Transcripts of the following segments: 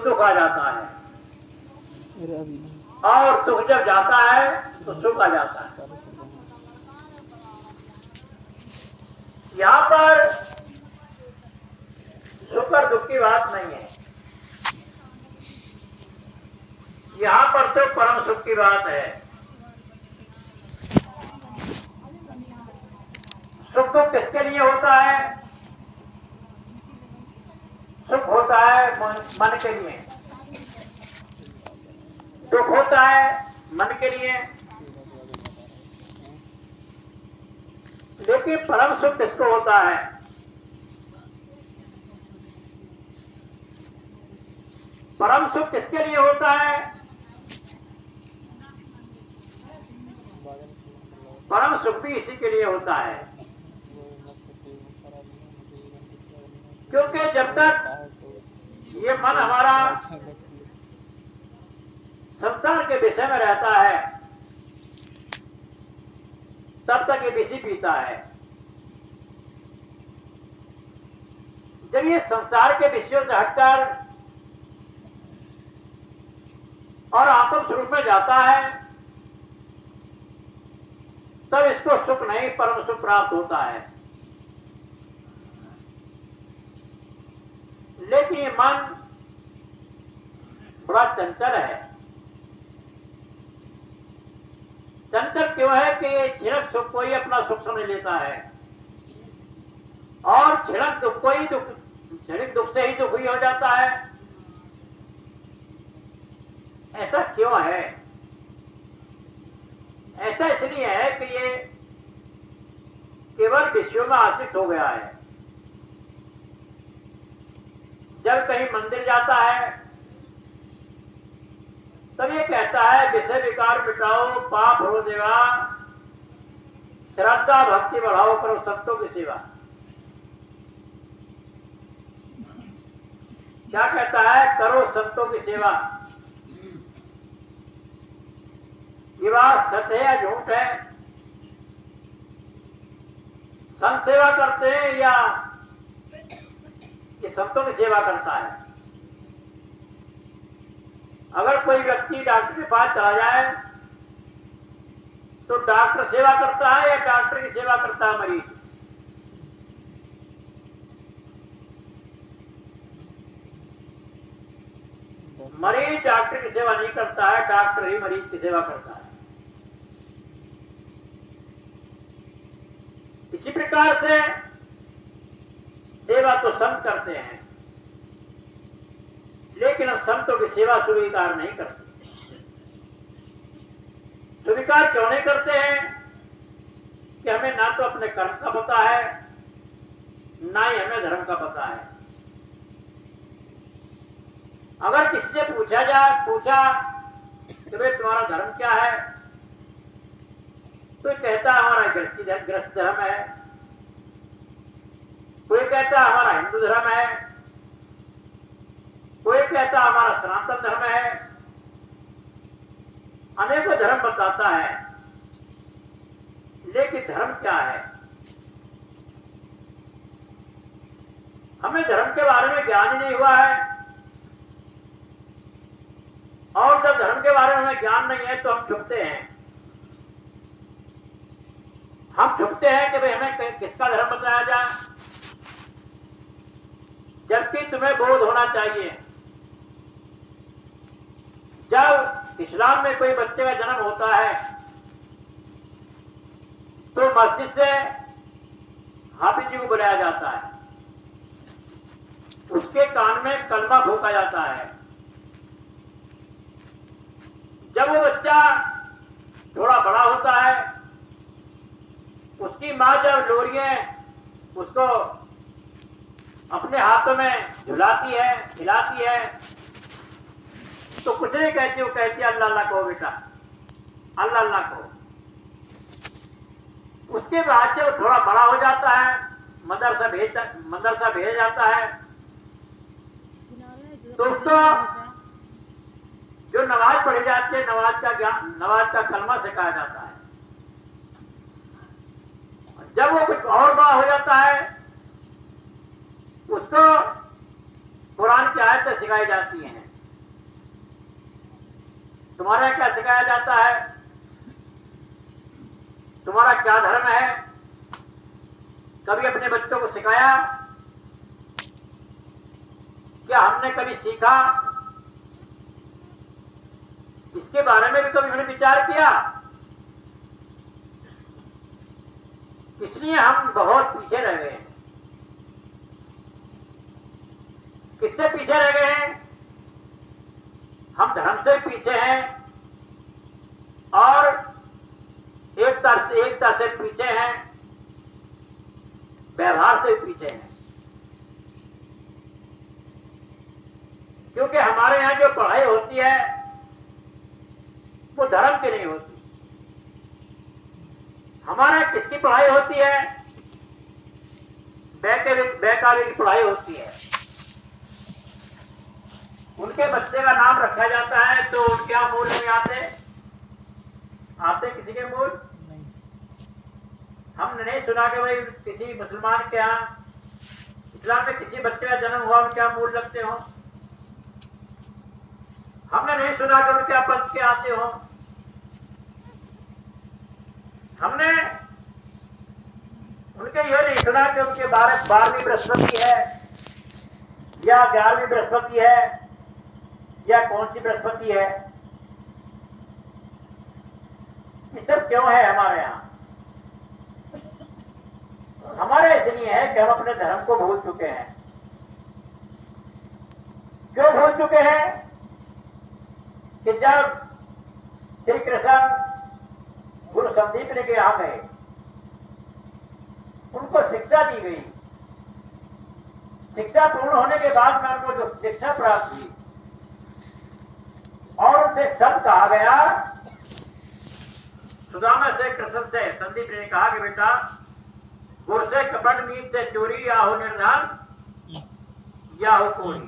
दुख आ जाता है, और दुख जब जाता है तो सुख आ जाता है। यहां पर सुख और दुख की बात नहीं है, यहां पर तो परम सुख की बात है। सुख तो किसके लिए होता है? सुख होता है मन के लिए, दुख होता है मन के लिए। लेकिन परम सुख किसको होता है? परम सुख किसके लिए होता है? परम सुख भी इसी के लिए होता है, क्योंकि जब तक ये मन हमारा संसार के विषय में रहता है तब तक ये विषय पीता है। जब ये संसार के विषयों से हटकर और आत्म स्वरूप में जाता है तब इसको सुख नहीं परम सुख प्राप्त होता है। लेकिन ये मन बड़ा चंचल है। चंचल क्यों है कि ये क्षणिक सुख को ही अपना सुख समझ लेता है, और क्षणिक दुख को ही दुख, क्षणिक दुख से ही दुखी हो जाता है। ऐसा क्यों है? ऐसा इसलिए है कि ये केवल विषयों में आश्रित हो गया है। जब कहीं मंदिर जाता है तब ये कहता है विषय विकार मिटाओ, पाप हो देवा, श्रद्धा भक्ति बढ़ाओ, करो संतों की सेवा। क्या कहता है? करो संतों की सेवा। ये बात सच है या झूठ है? संत सेवा करते हैं या ये संतों की सेवा करता है? अगर कोई व्यक्ति डॉक्टर के पास चला जाए तो डॉक्टर सेवा करता है या डॉक्टर की सेवा करता है मरीज? मरीज डॉक्टर की सेवा नहीं करता है, डॉक्टर ही मरीज की सेवा करता है। इसी प्रकार से सेवा तो संत करते हैं, लेकिन हम संतों की सेवा स्वीकार नहीं करते। स्वीकार क्यों नहीं करते हैं? कि हमें ना तो अपने कर्म का पता है, ना ही हमें धर्म का पता है। अगर किसी से पूछा कि भाई तुम्हारा धर्म क्या है, तो कहता है हमारा गृहस्थ धर्म है, कोई कहता है हमारा हिंदू धर्म है, कोई कहता है हमारा सनातन धर्म है। अनेकों धर्म बताता है, लेकिन धर्म क्या है? हमें धर्म के बारे में ज्ञान ही नहीं हुआ है, और जब धर्म के बारे में हमें ज्ञान नहीं है तो हम छुपते हैं। हम छुपते हैं कि भाई हमें किसका धर्म बताया जाए, जबकि तुम्हें बोध होना चाहिए। जब इस्लाम में कोई बच्चे का जन्म होता है तो मस्जिद से हाफिज जी को बुलाया जाता है, उसके कान में कलमा फूंका जाता है। जब वो बच्चा थोड़ा बड़ा होता है, उसकी मां जब लोरियां उसको अपने हाथों में झुलाती है, खिलाती है, तो कुछ नहीं कहती, वो कहती है अल्लाह अल्लाह कहो बेटा, अल्लाह अल्लाह कहो। उसके बाद जब थोड़ा बड़ा हो जाता है, मदरसा भेजा जाता है, तो उसको जो नमाज पढ़ी जाती है, नमाज का कलमा सिखाया जाता है। जब वो कुछ और बड़ा हो जाता है, उसको कुरान की आयतें सिखाई जाती हैं। तुम्हारा क्या सिखाया जाता है, तुम्हारा क्या धर्म है, कभी अपने बच्चों को सिखाया? क्या हमने कभी सीखा? इसके बारे में भी कभी हमने विचार किया? इसलिए हम बहुत पीछे रह गए हैं। किससे पीछे रह गए हैं? हम धर्म से पीछे हैं और एकता से पीछे हैं, व्यवहार से पीछे हैं। क्योंकि हमारे यहां जो पढ़ाई होती है वो धर्म की नहीं होती। हमारे यहाँ किसकी पढ़ाई होती है? बेकावे की पढ़ाई होती है। उनके बच्चे का नाम रखा जाता है तो उनके यहाँ मूल नहीं आते किसी के मूल नहीं। हमने नहीं सुना कि भाई किसी मुसलमान के यहाँ, इस्लाम में किसी बच्चे का जन्म हुआ उनके यहाँ मूल लगते हो। हमने नहीं सुना कि उनके यहाँ पंथ के आते हो। हमने उनके ये नहीं सुना कि उनके 12वीं बृहस्पति है या 11वीं बृहस्पति है या कौन सी बृहस्पति है। ये सब क्यों है हमारे यहां? हमारे इसलिए है कि हम अपने धर्म को भूल चुके हैं। क्यों भूल चुके हैं? कि जब श्री कृष्ण गुरु संदीप ने के यहां गए, उनको शिक्षा दी गई। शिक्षा पूर्ण होने के बाद में उनको जो शिक्षा प्राप्त हुई और उनसे सब कहा गया, सुदामा से कृष्ण से संदीप ने कहा कि बेटा गुर से कपट मीत से चोरी या हो निर्धान या हो कोई।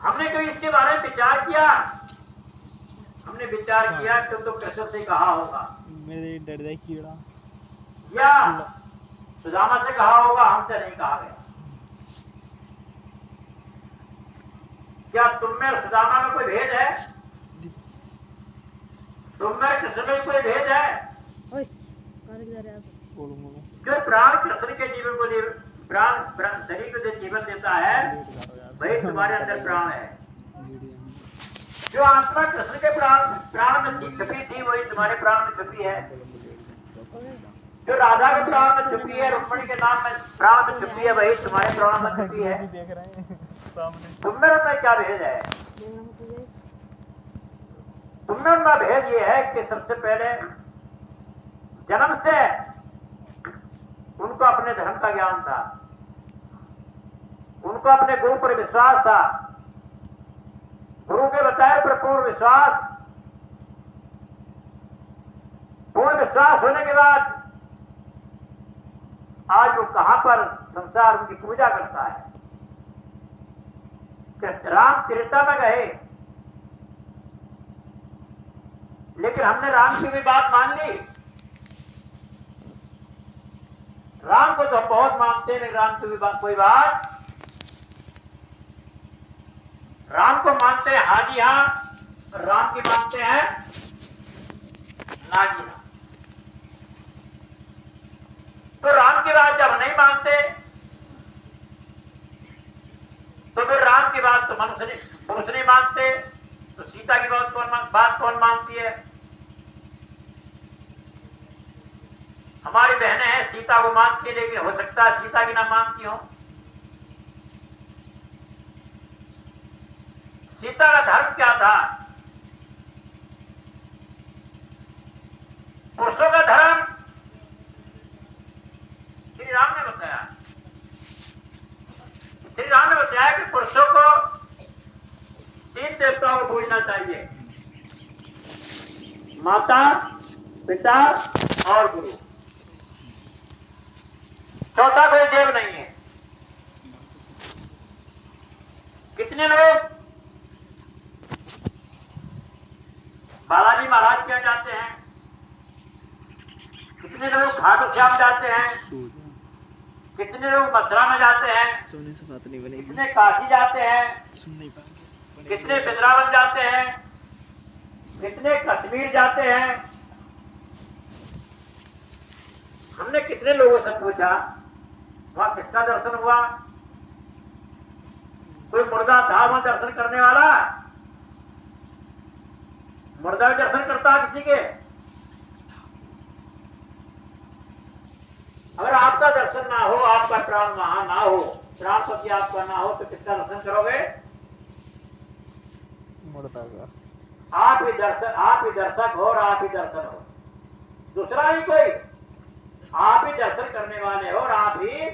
हमने कोई इसके बारे में विचार किया? हमने विचार किया कि तो कृष्ण से कहा होगा, मेरे डर दे कीड़ा, या सुदामा से कहा होगा, हमसे नहीं कहा गया। क्या तुम में सुदामा में कोई भेद है? तुम में कृष्ण में कोई भेद है? जो प्राण कृष्ण के जीवन को प्राण शरीर को जीवन देता है, वही तुम्हारे अंदर प्राण है। जो आत्मा कृष्ण के प्राण में छुपी थी वही तुम्हारे प्राण में छुपी है। जो राधा के प्राण में छुपी है, रुक्मिणी के नाम में प्राण में छुपी है, वही तुम्हारे प्राण में छुपी है। तुम में उनमें क्या भेद है? तुम में उनका भेद ये है कि सबसे पहले जन्म से उनको अपने धर्म का ज्ञान था, उनको अपने गुरु पर विश्वास था। गुरु के बताए पर पूर्ण विश्वास होने के बाद आज वो कहां पर संसार उनकी पूजा करता है। राम त्रेता में गए, लेकिन हमने राम की भी बात मान ली। राम को तो हम बहुत मानते हैं, लेकिन राम की भी कोई बात, राम को मानते हैं हाजी हाँ, राम की मानते हैं नाजी हाँ। तो राम की बात जब नहीं मानते तो फिर राम की बात तो मनुष्य पुरुष नहीं मानते, तो सीता की बात कौन मानती है? हमारी बहनें हैं, सीता को मानती है, लेकिन हो सकता है सीता की ना मानती हो। सीता का धर्म क्या था? पुरुषों का धर्म श्री राम ने बताया। श्री राम ने बताया कि पुरुषों को 3 देवताओं को पूजना चाहिए, माता, पिता और गुरु। चौथा कोई देव नहीं है। कितने लोग बालाजी महाराज के जाते हैं, कितने लोग खाटू श्याम जाते हैं, कितने लोग मथुरा में जाते हैं, सोने से बात नहीं बनेगी, कितने काशी जाते हैं, सुन नहीं पाएंगे। कितने वृंदावन जाते हैं, कितने कश्मीर जाते हैं। हमने कितने लोगों से पूछा वहां किसका दर्शन हुआ? कोई मुर्दा था वहां दर्शन करने वाला? मुर्दा भी दर्शन करता है किसी के? अगर आपका दर्शन ना हो, आपका प्राण वहां ना हो, प्राणपति आपका ना हो, तो किसका दर्शन करोगे? मुर्दा का। आप ही दर्शक हो और आप ही दर्शन हो, दूसरा ही कोई। आप ही दर्शन करने वाले हो और आप ही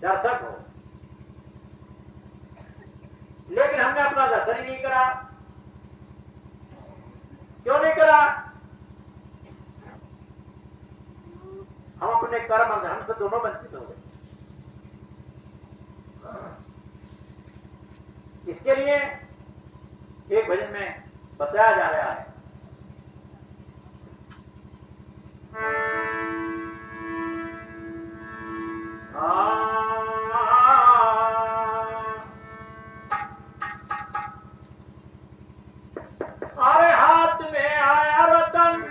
दर्शक हो। लेकिन हमने अपना दर्शन ही नहीं करा। क्यों नहीं करा? हम अपने कर्म और धर्म से दोनों वंचित हो गए। इसके लिए एक भजन में बताया जा रहा है, अरे हाथ में आया रतन,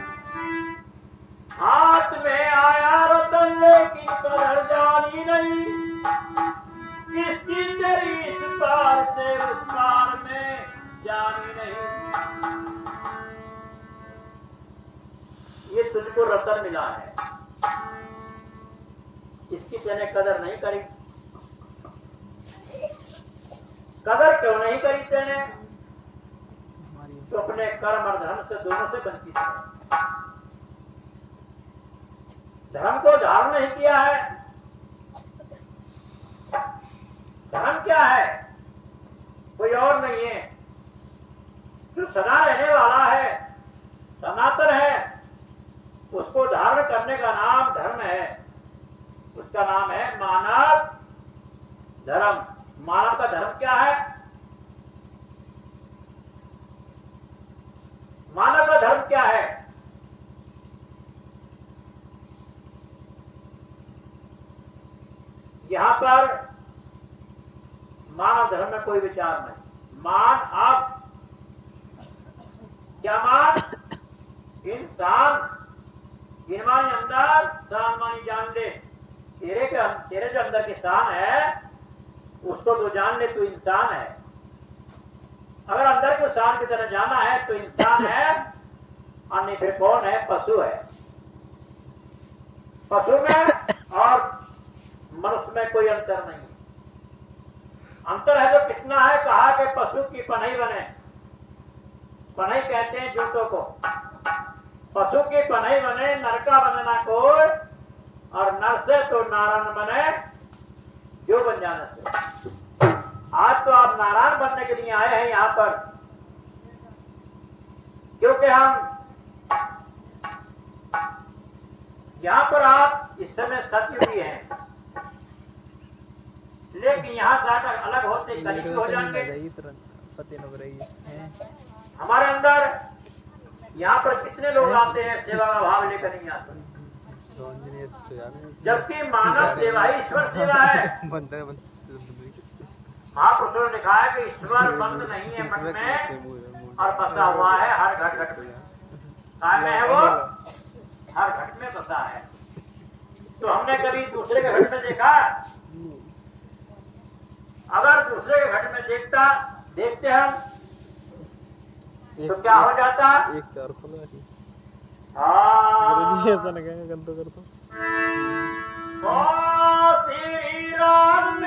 हाथ में आया रतन, लेकिन कदर जानी नहीं, किसकी तेरी इस पार से उस पार में जानी नहीं। ये तुझको रतन मिला है, इसकी तेने कदर नहीं करी। कदर क्यों नहीं करी तेने? तो अपने कर्म और धर्म से दोनों से वंचित है। धर्म को धारण नहीं किया है। धर्म क्या है? कोई और नहीं है, जो सदा रहने वाला है, सनातन है, उसको धारण करने का नाम धर्म है। उसका नाम है मानव धर्म। मानव का धर्म क्या है? मानव का धर्म क्या है? यहां पर मानव धर्म में कोई विचार नहीं। मान अब क्या मान? इंसान। गिनवानी अंदर, शान मानी जान ले। तेरे जो अंदर की शान है उसको तो जान ले, तू इंसान है। अगर अंदर को शान की तरह जाना है तो इंसान है, और नहीं फिर कौन है? पशु है। पशु में और मनुष्य में कोई अंतर नहीं। अंतर है तो कितना है? कहा कि पशु की पनही बने। पनही कहते हैं जूतों को। पशु की पनही बने, नर का बनना कोई, और नर से तो नारायण बने, जो बन जाने से। आज तो आप नारायण बनने के लिए आए हैं यहां पर, क्योंकि हम यहां पर आप इस समय सत्ययुगी हैं, लेकिन यहां जाकर अलग होते कलयुगी हो जाएंगे। हमारे अंदर यहाँ पर कितने लोग आते हैं सेवा का भाव लेकर नहीं आते, जबकि मानव सेवा ही ईश्वर सेवा है। महापुरुषों ने लिखा है कि ईश्वर बंद नहीं है मन में और बसा हुआ है हर घट घट में। काय में है वो? हर घट में बसा है। तो हमने कभी दूसरे के घट में देखा? अगर दूसरे के घट में देखते हम तो क्या हो जाता? एक तार खोलो ऐसी। हाँ, ऐसा ना कहेंगे गंदो कर दो। श्री राम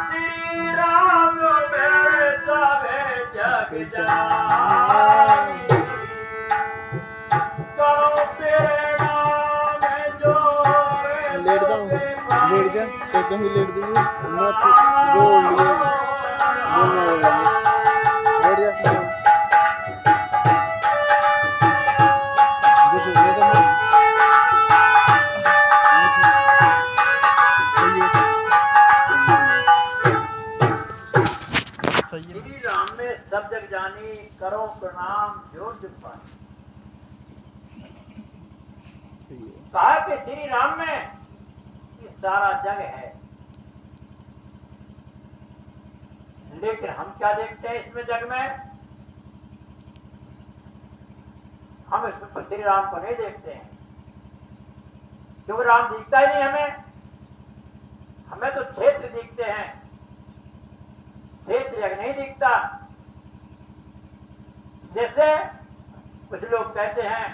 श्री राम मेरे सवे जग जानी, करो तेरे नाम जोड़े। लेट जाऊं? लेट जा, एकदम ही लेट दूंगी। मत जोड़ लिए, लेट जा। श्री राम में सब जग जानी, करो प्रणाम जो जग पानी। कहा कि श्री राम में ये सारा जग है। लेकिन हम क्या देखते हैं इसमें जग में? हम इसमें श्री राम को नहीं देखते हैं, क्योंकि राम दिखता ही नहीं हमें। हमें तो क्षेत्र दिखते हैं, क्षेत्र जग नहीं दिखता। जैसे कुछ लोग कहते हैं,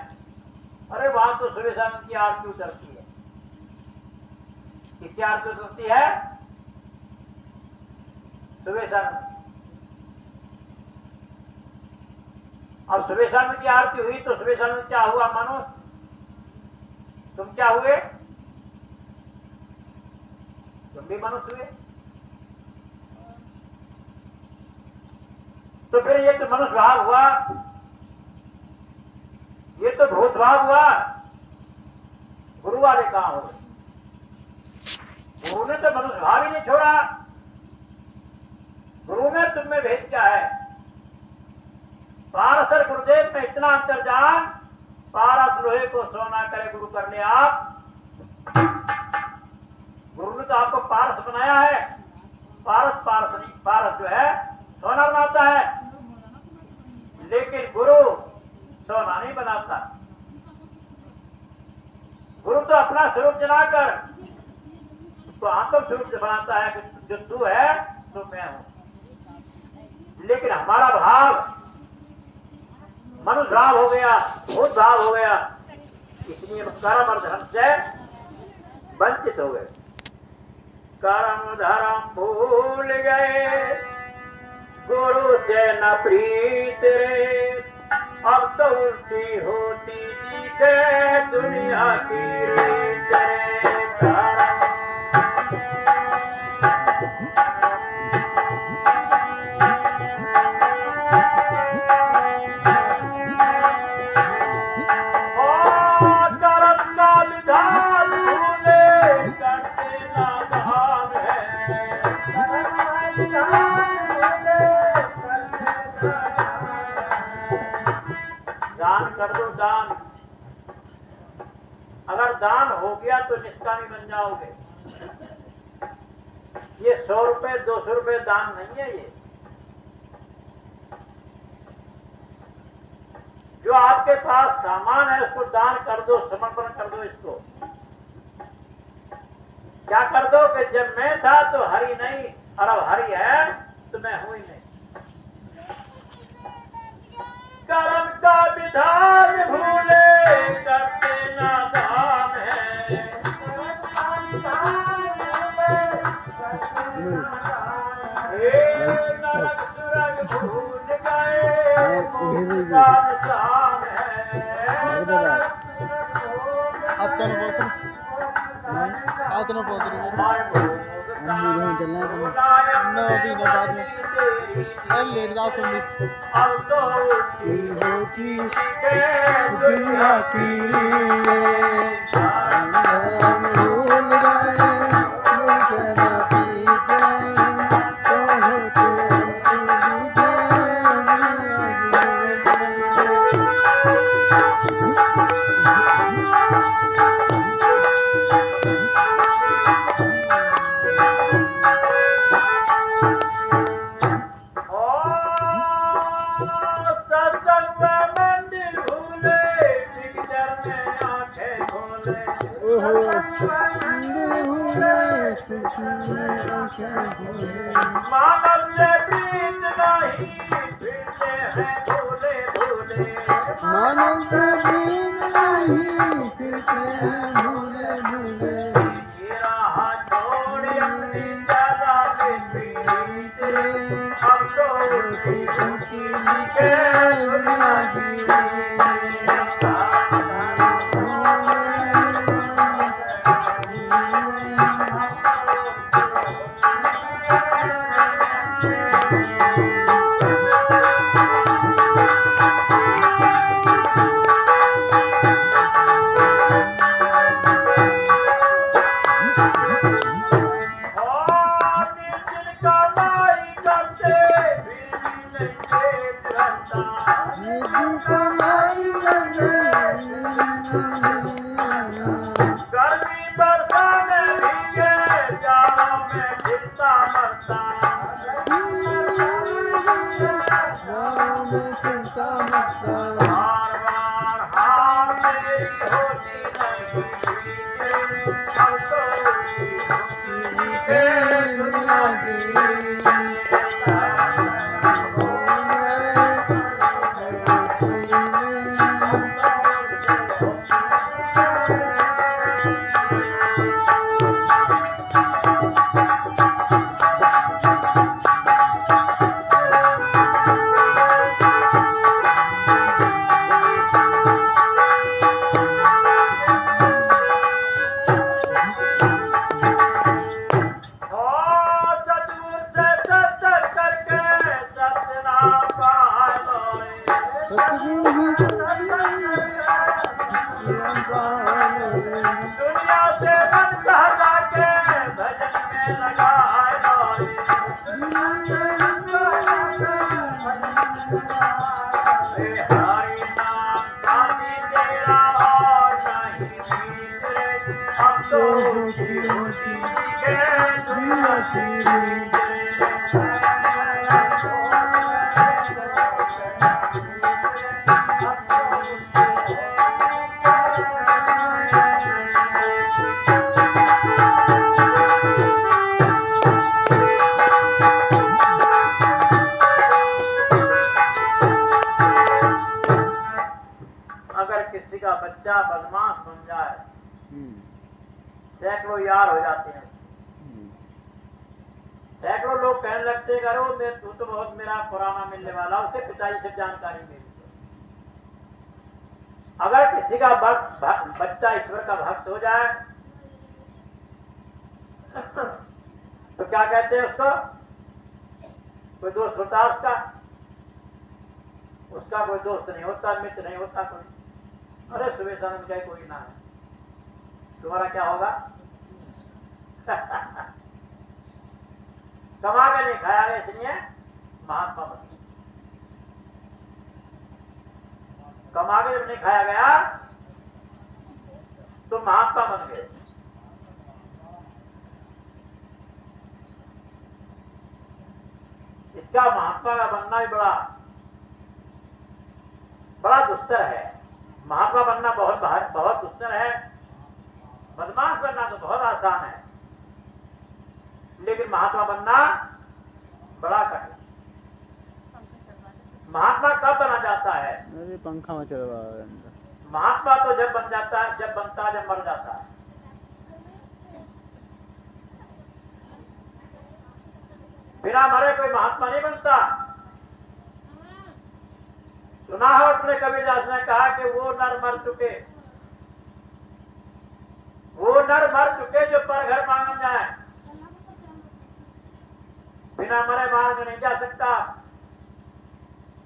अरे वहां तो सुबह शाम की आरती उतरती है। किसकी आरती उतरती है? सुबह शाम। अब सुबह शाम की आरती हुई तो सुबह शाम क्या हुआ? मानो तुम क्या हुए? तुम भी मनुष्य हुए। तो फिर ये तो मनुष्य भाव हुआ, ये तो भूत भाव हुआ। गुरु वाले कहां हो? गुरु ने तो मनुष्य भाव ही नहीं छोड़ा। गुरु ने तुम में भेद क्या है? पारसर गुरुदेव में इतना अंतर जान, पारस लोहे को सोना करे गुरु कर ले आप। गुरु ने तो आपको पारस बनाया है। पारस नहीं, पारस जो है सोना बनाता है, लेकिन गुरु सोना नहीं बनाता। गुरु तो अपना स्वरूप जलाकर तो आत्म स्वरूप से बनाता है कि जो तू है तो मैं हूं। लेकिन हमारा भाव मनुष्य भाव हो गया, भूत भाव हो गया, इसलिए हम कर्म और धर्म से वंचित हो गए। कर्म धर्म भूल गए, गुरु से न प्रीत रे। अब तो उल्टी होती दिखे दुनिया की रीत रे। दान कर दो, दान। अगर दान हो गया तो निष्कामी बन जाओगे। ये 100 रुपए 200 रुपए दान नहीं है। ये जो आपके पास सामान है उसको दान कर दो, समर्पण कर दो। इसको क्या कर दो कि जब मैं था तो हरि नहीं, और अब हरि है तो मैं हूं ही नहीं। कर्म का विधान भूले करते नादान है। नरक सुरग भूल गए साम है। आप तो ना हम चलना है ना अभी ना बाद में। अरे लेट जाओ तुम भी। दुनिया की भूल गए मानव से प्रीत नहीं फिरते हैं भोले भोले। मानव से प्रीत नहीं फिरते हैं भोले भोले। ये राह छोड़ अपनी दादा के प्रीत हम तो उसी के दुनिया गर्मी बरसाने भीगे जाओ में जितना मरता। में सुनता मस्ता बार बार हार मेरी होती नहीं अब तो दुनिया की सतगुरु ही दुनिया से मन कहला के भजन में लगाए हरि नाम काजी तेरा और नहीं तीसरे हम तो खुशी खुशी के दुनिया किसी का बच्चा बदमाश बन जाए सैकड़ों यार हो जाते हैं सैकड़ों लोग कहने लगते हैं अरे तू तो बहुत मेरा पुराना मिलने वाला उसे पिताजी से जानकारी मिली अगर किसी का बच्चा ईश्वर का भक्त हो जाए तो क्या कहते हैं उसको कोई दोस्त होता उसका कोई दोस्त नहीं होता मित्र नहीं होता कोई अरे सुबह शाम का कोई ना है तुम्हारा क्या होगा कमा के नहीं खाया गया इसलिए महात्मा बन कमा के जब नहीं खाया गया तो महात्मा बन गए इसका महात्मा का बनना भी बड़ा दुस्तर है महात्मा बनना बहुत दुस्तर है बदमाश बनना तो बहुत आसान है लेकिन महात्मा बनना बड़ा कठिन महात्मा कब बना जाता है अरे पंखा में चल रहा है महात्मा तो जब बनता है जब मर जाता है बिना मरे कोई महात्मा नहीं बनता सुना हो अपने कबीरदास ने कहा कि वो नर मर चुके जो पर घर मांगन जाए बिना मरे मार्ग नहीं जा सकता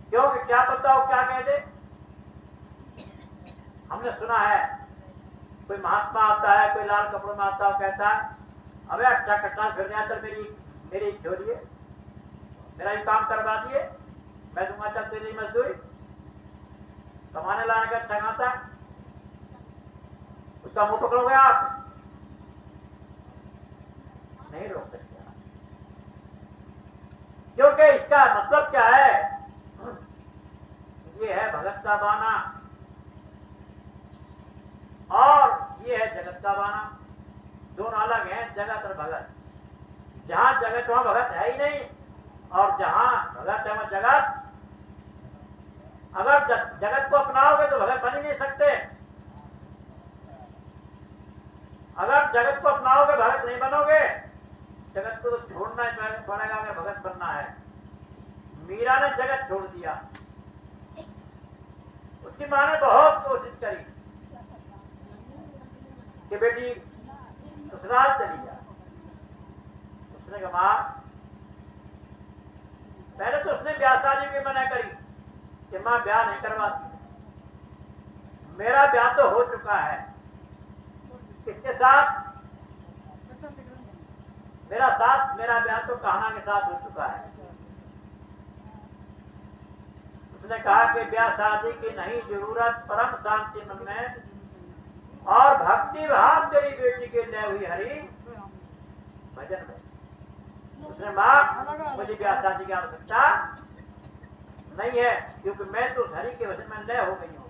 क्योंकि क्या पता हो क्या कह दे हमने सुना है कोई महात्मा आता है कोई लाल कपड़ों में आता है कहता है अबे अच्छा कट्टा फिर जाए तो मेरी छोड़िए मेरा ही काम करवा दिए मैं दूंगा चल तेरी मजदूरी कमाने लाने का अच्छा खाता उसका मुंह पकड़ोगे आप नहीं रोक सकते क्योंकि इसका मतलब क्या है ये है भगत का बाना और ये है जगत का बाना दोनों अलग हैं जगत और भगत जहां जगत वहां भगत है ही नहीं और जहां भगत है वहां जगत अगर जगत को अपनाओगे तो भगत बन ही नहीं सकते अगर जगत को अपनाओगे भगत नहीं बनोगे जगत को तो छोड़ना ही पड़ेगा अगर भगत बनना है मीरा ने जगत छोड़ दिया उसकी मां ने बहुत कोशिश करी कि बेटी ससुराल चली जा उसने कहा मां पहले तो उसने ब्याह शादी की मना करी कि मां ब्याह नहीं करवाती मेरा ब्याह तो हो चुका है किसके साथ मेरा ब्याह तो कहना के साथ हो चुका है उसने कहा कि ब्याह शादी की नहीं जरूरत परम शांति मन में और भक्ति भाव तेरी बेटी के लिए हुई हरि भजन में उसने मां मुझे ब्याह शादी की आवश्यकता नहीं है, क्योंकि मैं तो हरि के वचन में लय हो गई हूं।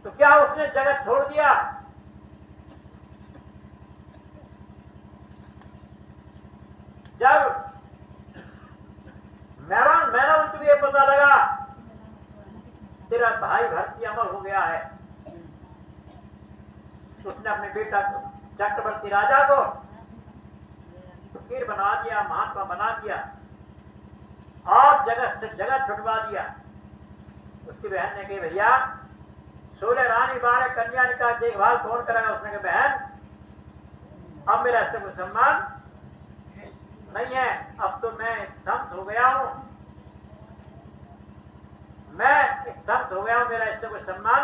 तो क्या उसने जगत छोड़ दिया? जब मेरा तुझे ये पता लगा तेरा भाई भरती अमर हो गया है, तो उसने अपने बेटा चक्रवर्ती राजा को फकीर बना दिया, महात्मा बना दिया और जगत से जगत छुटवा दिया। उसकी बहन ने कही भैया 16 रानी 12 कन्या का देखभाल कौन करेगा? उसने कहा बहन अब मेरा इससे कोई सम्मान नहीं है, अब तो मैं संत हो गया हूं, मैं एक संत हो गया हूं, मेरा इससे कोई सम्मान।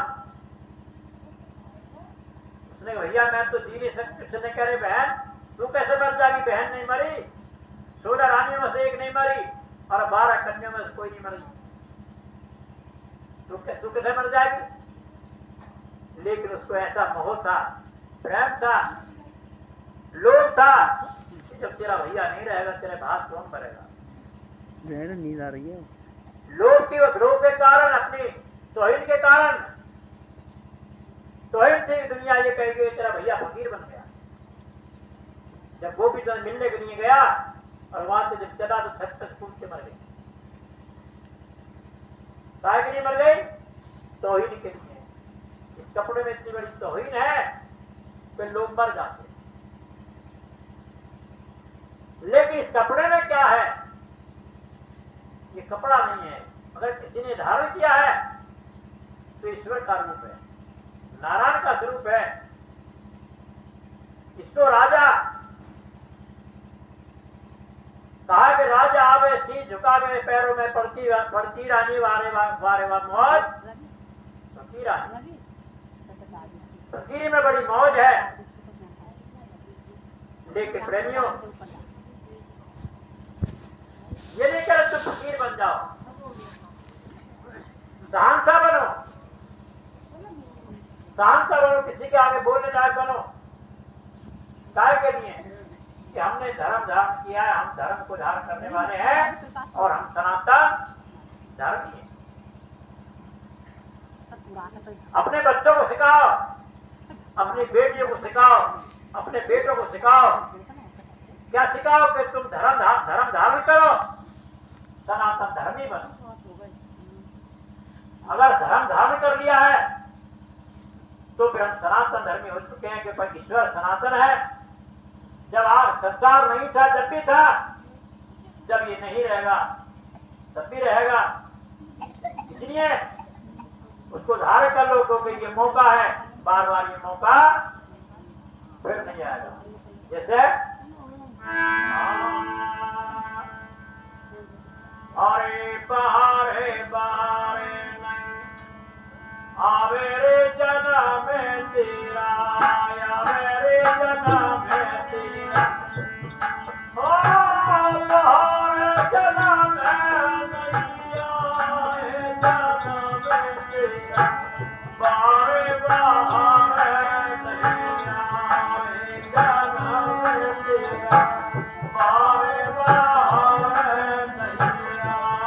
उसने भैया मैं तो जी नहीं सकती। उसने कह रहे बहन तू कैसे मर जाएगी? बहन नहीं मरी, 16 रानियों में से एक नहीं मरी और 12 कन्याओं में से कोई नहीं मरी, तू कैसे मर जाएगी? लेकिन उसको ऐसा मोह था, प्रेम था, लोभ था, जब तेरा भैया नहीं रहेगा तेरे भात कौन भरेगा? नींद आ रही है। लोभ के कारण, अपनी तौहीन के कारण, तौहीन से दुनिया ये कहेगी तेरा भैया फकीर बन गया। जब वो भी तो मिलने के लिए गया और वहां से जब चला तो छत तक कूद के मर गई। काहे के लिए मर गई? तौहीन के लिए। इस कपड़े में इतनी बड़ी तौहीन है कि लोग मर जाते। लेकिन इस कपड़े में क्या है? ये कपड़ा नहीं है, अगर किसी ने धारण किया है तो ईश्वर का रूप है, नारायण का स्वरूप है। इसको राजा कहा कि राजा आवे शीश झुका गए पैरों में पड़ती रानी वारे मौज। फकीरी में बड़ी मौज है, लेकिन प्रेमियों ये नहीं कर तुम फकीर बन जाओ, सहनसा बनो, सहनसा बनो, किसी के आगे बोलने लायक बनो। काय के लिए कि हमने धर्म धारण किया है, हम धर्म को धारण करने वाले हैं और हम सनातन धर्मी हैं। अपने बच्चों को सिखाओ, अपनी बेटियों को सिखाओ, अपने बेटों को सिखाओ। क्या सिखाओ? कि तुम धर्म धारण करो, सनातन धर्मी बनो। अगर धर्म धारण कर लिया है तो फिर हम सनातन धर्मी हो चुके हैं, कि ईश्वर सनातन है। जब आज संसार नहीं था जब भी था, जब ये नहीं रहेगा तब भी रहेगा। इसलिए उसको धारण कर लो, क्योंकि ये मौका है, बार बार ये मौका फिर नहीं आएगा। जैसे अरे बहारे बारे नहीं आवे रे जन्म तेरा, आवे रे जन्म तेरा, ओ बहारे जन्म नहीं आए जन्म तेरा, बारे बहारे नहीं आए जन्म तेरा, बारे बहारे नहीं आए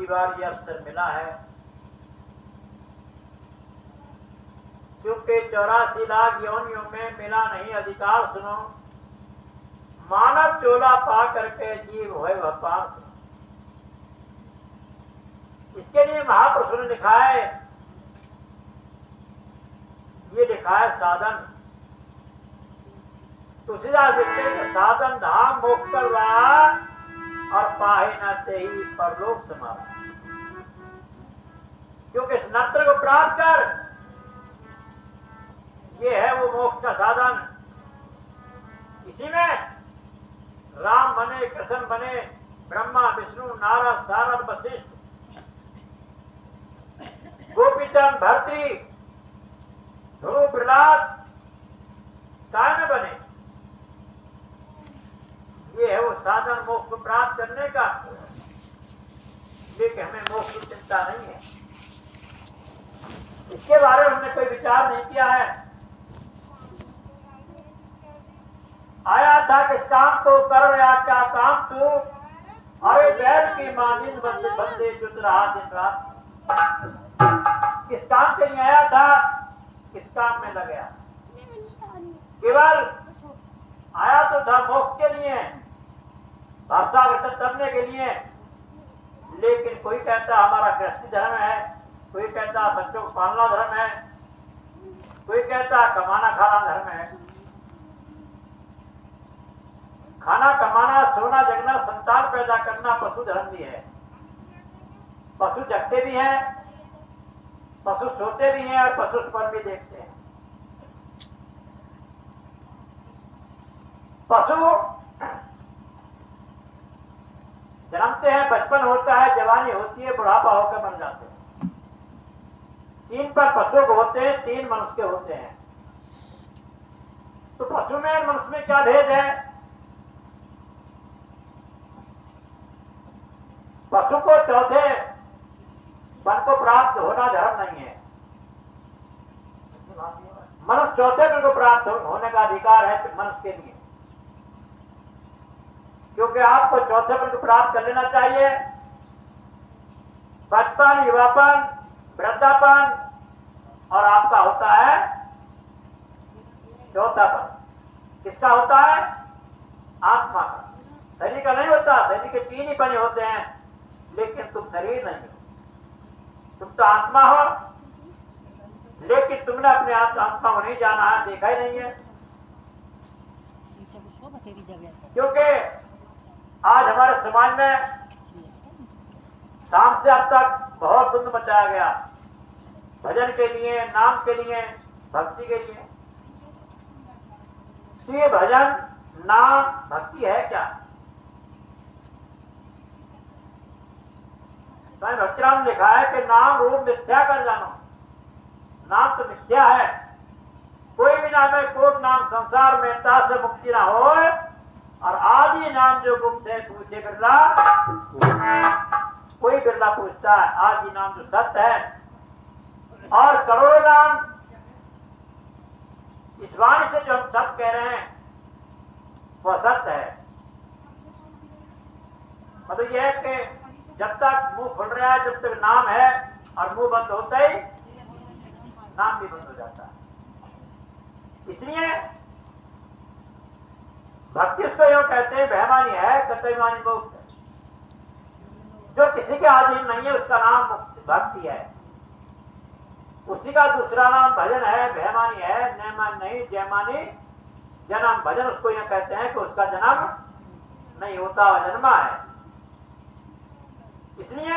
बार ये अवसर मिला है, क्योंकि 84 लाख योनियों में मिला नहीं अधिकार। सुनो, मानव चोला पा करके जीव होए व्यापार। इसके लिए महापुरुषों ने लिखा है, ये लिखा है साधन। तुलसीदास लिखते हैं साधन धाम मोक्ष करवा और पाहे न ते ही परलोक समारा। क्योंकि स्नात्र को प्राप्त कर, ये है वो मोक्ष का साधन। इसी में राम बने, कृष्ण बने, ब्रह्मा विष्णु नारद सारद वशिष्ठ, गोपीचंद भर्तृ ध्रुव प्रहलाद काय न बने। ये है वो साधन मोक्ष को प्राप्त करने का, लेकिन हमें मोक्ष की चिंता नहीं है, इसके बारे में हमने कोई विचार नहीं किया है। आया था कि काम तो कर या क्या काम तू, अरे बैल की मानिंद बंदे बंदे जुट रहा दिन रात। किस काम के लिए आया था, किस काम में लग गया? केवल आया तो था मोक्ष के लिए, भवसागर तरने के लिए, लेकिन कोई कहता हमारा गृहस्थी धर्म है, कोई कहता बच्चों को पालना धर्म है, कोई कहता कमाना खाना धर्म है। खाना कमाना, सोना जगना, संतान पैदा करना पशु धर्म भी है। पशु जगते भी हैं, पशु सोते भी हैं और पशु स्वप्न भी देखते हैं। पशु जन्मते हैं, बचपन होता है, जवानी होती है, बुढ़ापा होकर मर जाते हैं। 3 पर पशु होते हैं, 3 मनुष्य के होते हैं। तो पशु में और मनुष्य में क्या भेद है? पशु को चौथे वन को प्राप्त होना धर्म नहीं है, मनुष्य चौथे वन को प्राप्त होने का अधिकार है मनुष्य के लिए, क्योंकि आपको चौथे वन को प्राप्त कर लेना चाहिए। बचपन, युवापन, वृद्धापन और आपका होता है चौथापन। किसका होता है? आत्मा का। शरीर का नहीं होता। शरीर के 3 ही बने होते हैं, लेकिन तुम शरीर नहीं हो, तुम तो आत्मा हो, लेकिन तुमने अपने आत्मा को नहीं जाना है, देखा ही नहीं है। क्योंकि आज हमारे समाज में शाम से अब तक बहुत धुंध मचाया गया, भजन के लिए, नाम के लिए, भक्ति के लिए। तो ये भजन, नाम, भक्ति है क्या? स्वामी भक्तिराम ने लिखा है कि नाम रूप मिथ्या कर जानो। नाम तो मिथ्या है, कोई भी नाम है, कोट नाम संसार में ता से मुक्ति ना हो, और आदि नाम जो गुप्त है पूछे बिरला, कोई बिरला पूछता है। आदि नाम जो सत्य है, और करोड़ों नाम इस वाणी से जो हम सब कह रहे हैं वह सत्य है। मतलब यह है कि जब तक मुंह खुल रहा है, जब तक नाम है, और मुंह बंद होता ही नाम भी बंद हो जाता है। इसलिए भक्ति उसको यूं कहते हैं, बेईमानी है, कर्तव्यमानी मुक्त है। जो किसी के अधीन नहीं है उसका नाम भक्ति है। उसी का दूसरा नाम भजन है, बेईमानी है, नैमान नहीं, जयमानी जन्म। भजन उसको यह कहते हैं कि उसका जन्म नहीं होता, वह जन्मा है। इसलिए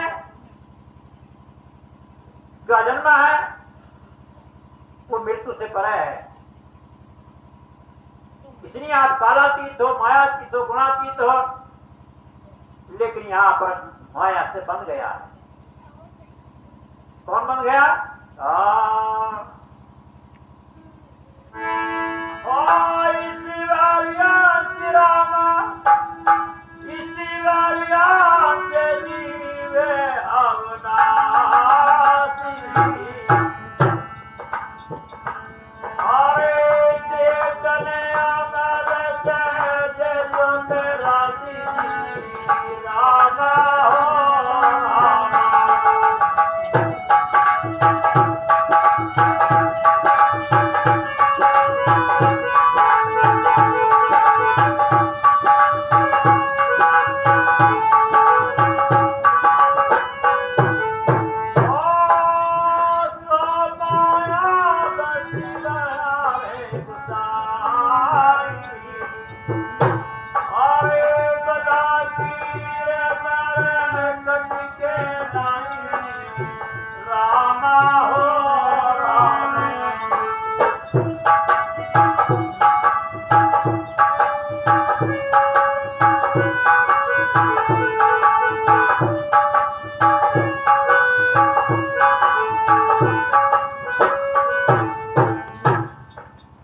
जो अजन्मा है वो मृत्यु से परे है। इसलिए आप कालातीत हो, मायातीत हो, गुणातीत हो, लेकिन यहां पर माया से बन गया है। कौन बन गया?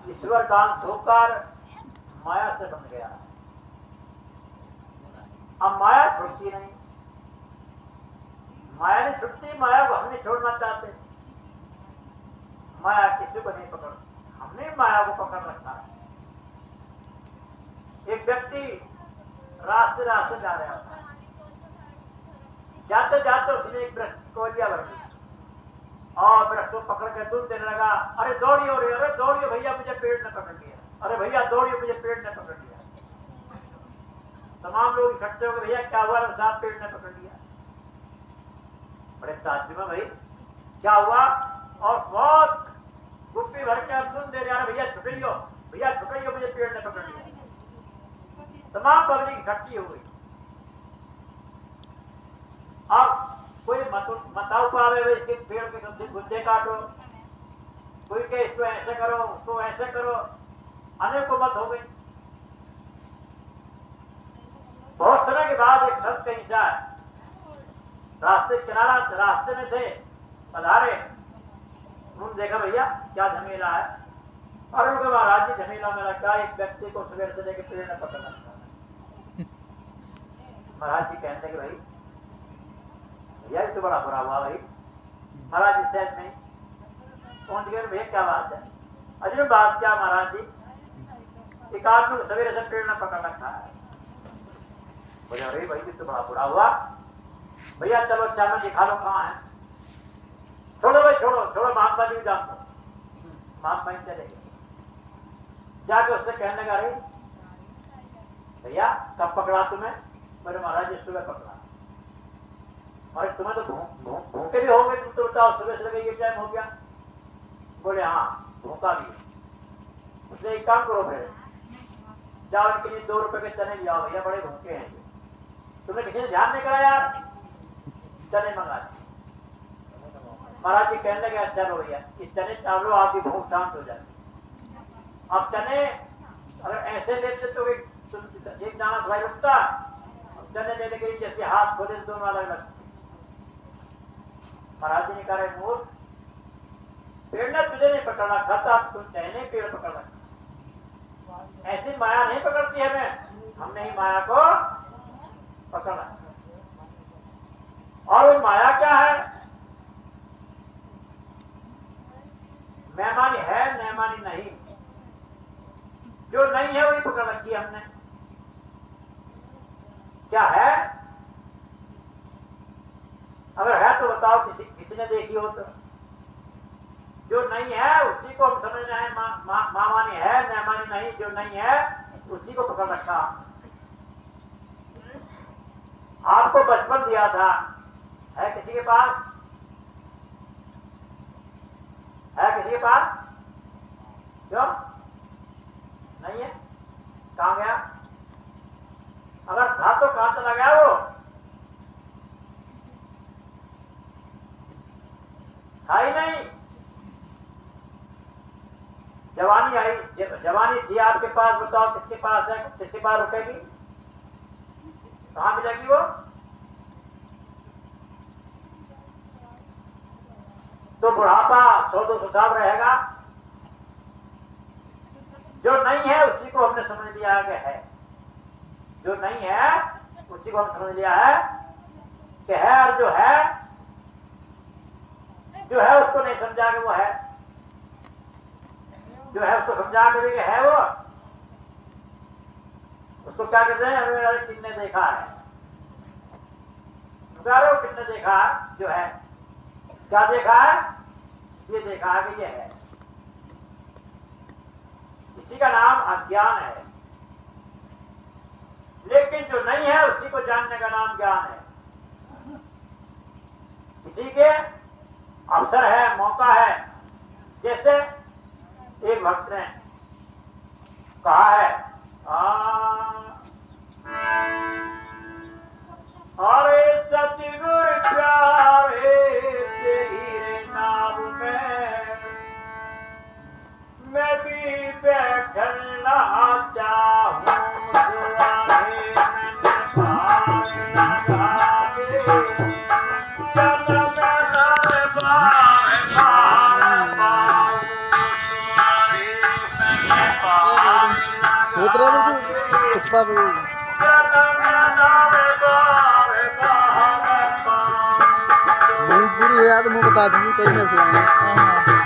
ईश्वर दान धोकर माया से बन गया। छूटती नहीं। माया नहीं छूटती, माया को हम नहीं छोड़ना चाहते। माया किसी को नहीं पकड़, हमने माया को पकड़ रखा है। एक व्यक्ति रास्ते रास्ते जा रहा था, जाते जाते उसने एक वृक्ष को लिया भर और वृक्ष को पकड़ के दूध देने लगा। अरे दौड़ियो रे, अरे दौड़ियो भैया, मुझे पेड़ ने पकड़ लिया, अरे भैया दौड़ियो, मुझे पेड़ ने पकड़ लिया। तमाम लोग इकट्ठे हो गए, भैया क्या हुआ? साहब पेड़ ने पकड़ लिया। बड़े ताज्जुब में, भाई क्या हुआ? और बहुत गुप्पी भर के अर्जुन दे रहे, भैया छुपइयो, भैया छुपइयो, मुझे पेड़ ने पकड़ लिया। तमाम पब्लिक इकट्ठी हो गई। अब कोई मताऊ पावे, इसके पेड़ के गुद्दे काटो, कोई के इसको ऐसे करो, उसको ऐसे करो, अनेकों मत हो गई। बहुत समय के बाद एक संत कहीं जाए, रास्ते किनारा रास्ते में थे, पधारे। उन्होंने देखा भैया क्या झमेला है। और उनके महाराज जी झमेला मेरा क्या, एक व्यक्ति को सवेर से लेकर पेड़ में पकड़ रखा। महाराज जी कहते कि भाई भैया ये तो बड़ा बुरा हुआ भाई। महाराज जी सहज नहीं पहुंच गए, भैया क्या बात है? अजय बात क्या महाराज जी, एक आदमी को सवेरे से पेड़ में पकड़ रखा है। बोले अरे भाई ये तो बड़ा बुरा हुआ। भैया चलो चावल दिखा लो कहाँ है। छोड़ो भाई, छोड़ो छोड़ो, महात्मा जी जान दो। महात्मा जी चले गए, जाके उससे कहने लगा, अरे भैया कब पकड़ा तुम्हें? बोले महाराज जी सुबह पकड़ा। और तुम्हें तो भूखे भी हो गए, तुम तो बताओ सुबह से लगे ये टाइम हो गया। बोले हाँ भूखा भी। उसने एक काम करो, फिर जाओ इनके लिए 2 रुपए के चने ले आओ, भैया बड़े भूखे हैं। तुम्हें किसी ने ध्यान नहीं करा यार, चने मंगा। महाराज जी कहने लगे चलो भैया ये चने चावलो, आपकी भूख शांत हो जाती। अब चने अगर ऐसे लेते तो एक दाना भाई रुकता, चने लेने के लिए जैसे हाथ खोले दोनों अलग अलग। महाराज जी ने कहा मूर्ख, पेड़ ने तुझे नहीं पकड़ रखा था, तुम चने पेड़ पकड़ रखा। ऐसी माया नहीं पकड़ती हमें, हमने ही माया को पकड़ा। और वो माया क्या है? मेहमानी है, मेहमानी नहीं। जो नहीं है वही पकड़ रखी है हमने। क्या है? अगर है तो बताओ, किसी ने देखी हो तो। जो नहीं है उसी को हम समझना है मामानी है, मेहमानी नहीं। जो नहीं है उसी को पकड़ रखा। आपको बचपन दिया था, है किसी के पास? है किसी के पास? क्यों नहीं है? कहां गया? अगर था तो कहां चला गया वो? था ही नहीं। जवानी आई, जवानी थी आपके पास, बताओ किसके पास है? किसके पास रुकेगी? कहां मिलेगी वो? तो बुढ़ापा 100-200 साल रहेगा। जो नहीं है उसी को हमने समझ लिया है। जो नहीं है उसी को हमने समझ लिया है कि है, और जो है उसको नहीं समझा कि वो है। जो है उसको समझा के कि है वो, उसको क्या कहते हैं? अरे किसने देखा है? किसने देखा है? जो है क्या देखा है? ये देखा है कि ये है। इसी का नाम अज्ञान है। लेकिन जो नहीं है उसी को जानने का नाम ज्ञान है। इसी के अवसर है, मौका है। जैसे एक भक्त ने कहा है, अरे सतगुर प्यारे तेरे नाम में मैं भी बैठना चाहूँ। उतरे खिलाया तो मुँह बता दीजिए कहीं नहीं खिलाएंगे।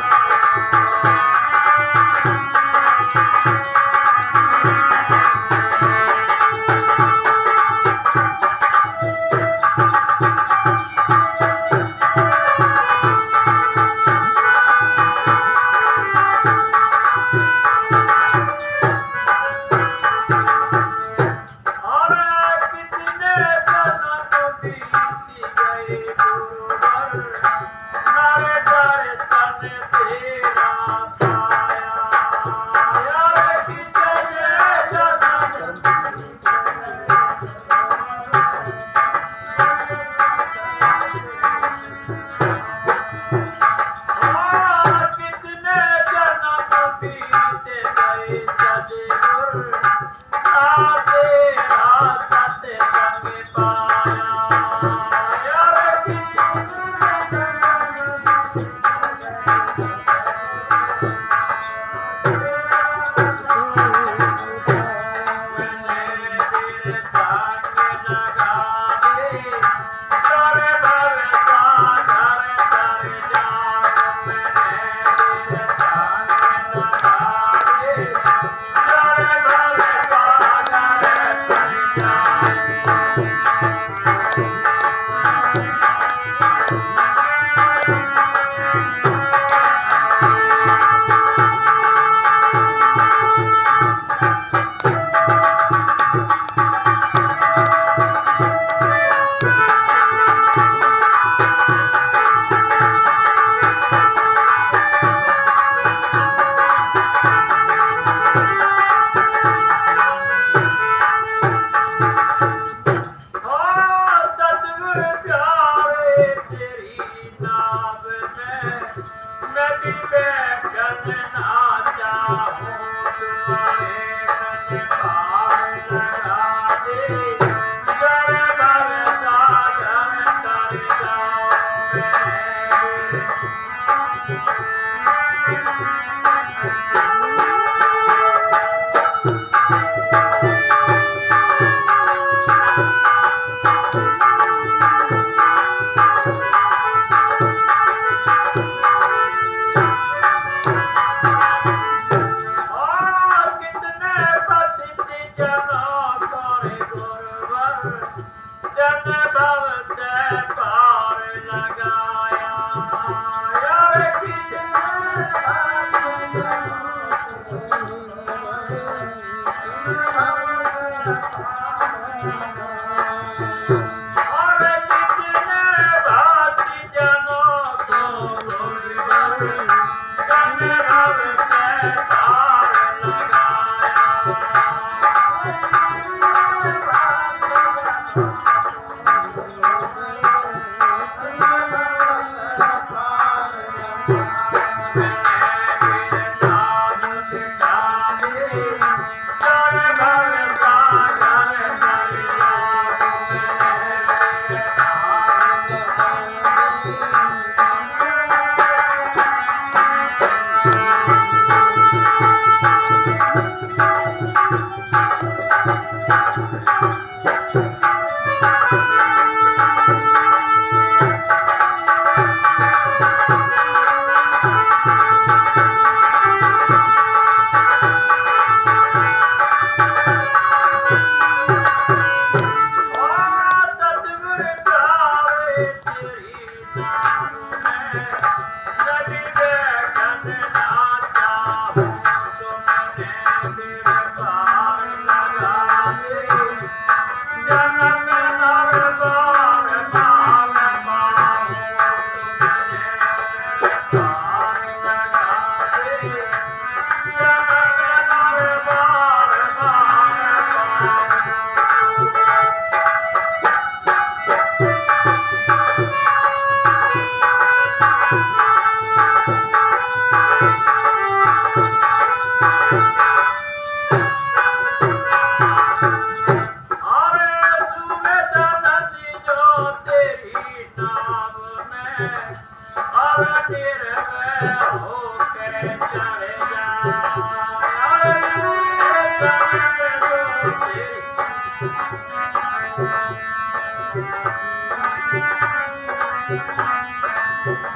Thank you.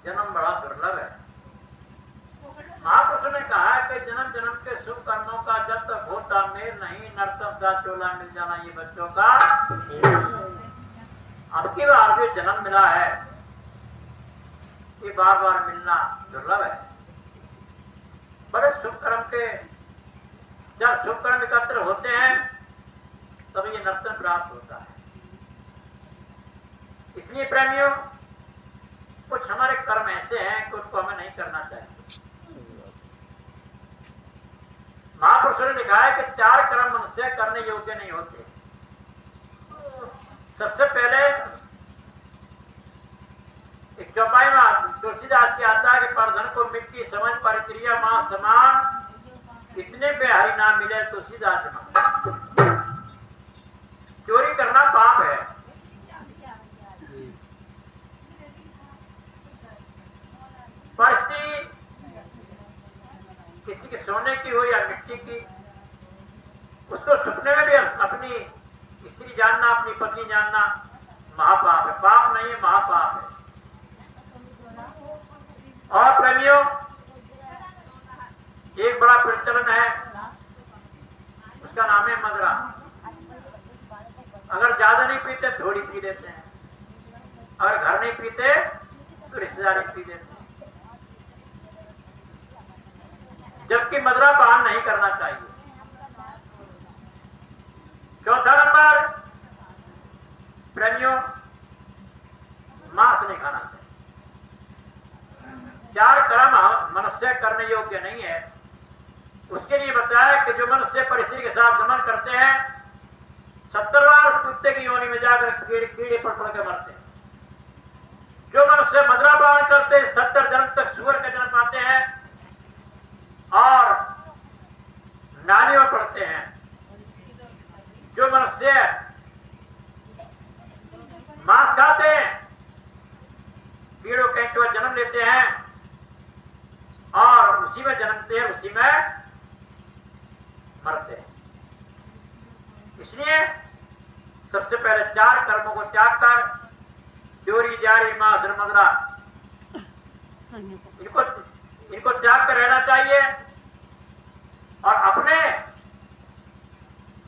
जन्म बड़ा दुर्लभ है। महापुरुष ने कहा कि जन्म जन्म के शुभ कर्मों का जब तक होता मेल नहीं, नरसम का चोला मिल जाना ये बच्चों का। अब की बार जो जन्म मिला है ये बार बार मिलना दुर्लभ है। बड़े शुभ कर्म के जब शुभ कर्म एकत्र होते हैं तब ये नर्तन प्राप्त होता है। इसलिए प्रेमियों, कुछ हमारे कर्म ऐसे हैं कि उनको हमें नहीं करना चाहिए। महापुरुषों ने लिखा है कि 4 कर्म मनुष्य करने योग्य नहीं होते। सबसे पहले एक चौपाई में तुलसीदास की आता है कि परधन को मिट्टी समझ परिक्रिया मां समान, इतने बेहारी ना मिले तुलसीदास मां। चोरी करना पाप है। परिस्थिति किसी के सोने की हो या मिट्टी की, उसको सपने में भी अपनी स्त्री जानना, अपनी पत्नी जानना महापाप है। पाप नहीं है, महापाप है। और प्रेमियों, एक बड़ा प्रचलन है, उसका नाम है मदरा। अगर ज्यादा नहीं पीते थोड़ी पी लेते हैं, अगर घर नहीं पीते तो रिश्तेदारी पी लेते हैं। जबकि मदरा पान नहीं करना चाहिए। चौथा नंबर प्रेमियों, मांस नहीं खाना चाहिए। 4 कर्म मनुष्य करने योग्य नहीं है। उसके लिए बताया कि जो मनुष्य परिस्थिति के साथ गमन करते हैं 70 बार उस कुत्ते की योनि में जाकर कीड़े पड़ के मरते हैं। जो मनुष्य मदरा पान करते 70 जन्म तक सुअर का जन्म पाते हैं और नालियों पड़ते हैं। जो मनुष्य मांस खाते हैं कीड़ों कैंचुआ जन्म लेते हैं और उसी में जन्मते हैं, उसी में मरते हैं। इसलिए सबसे पहले 4 कर्मों को त्याग कर चोरी, जारी, मांस, मदरा इनको त्याग कर रहना चाहिए और अपने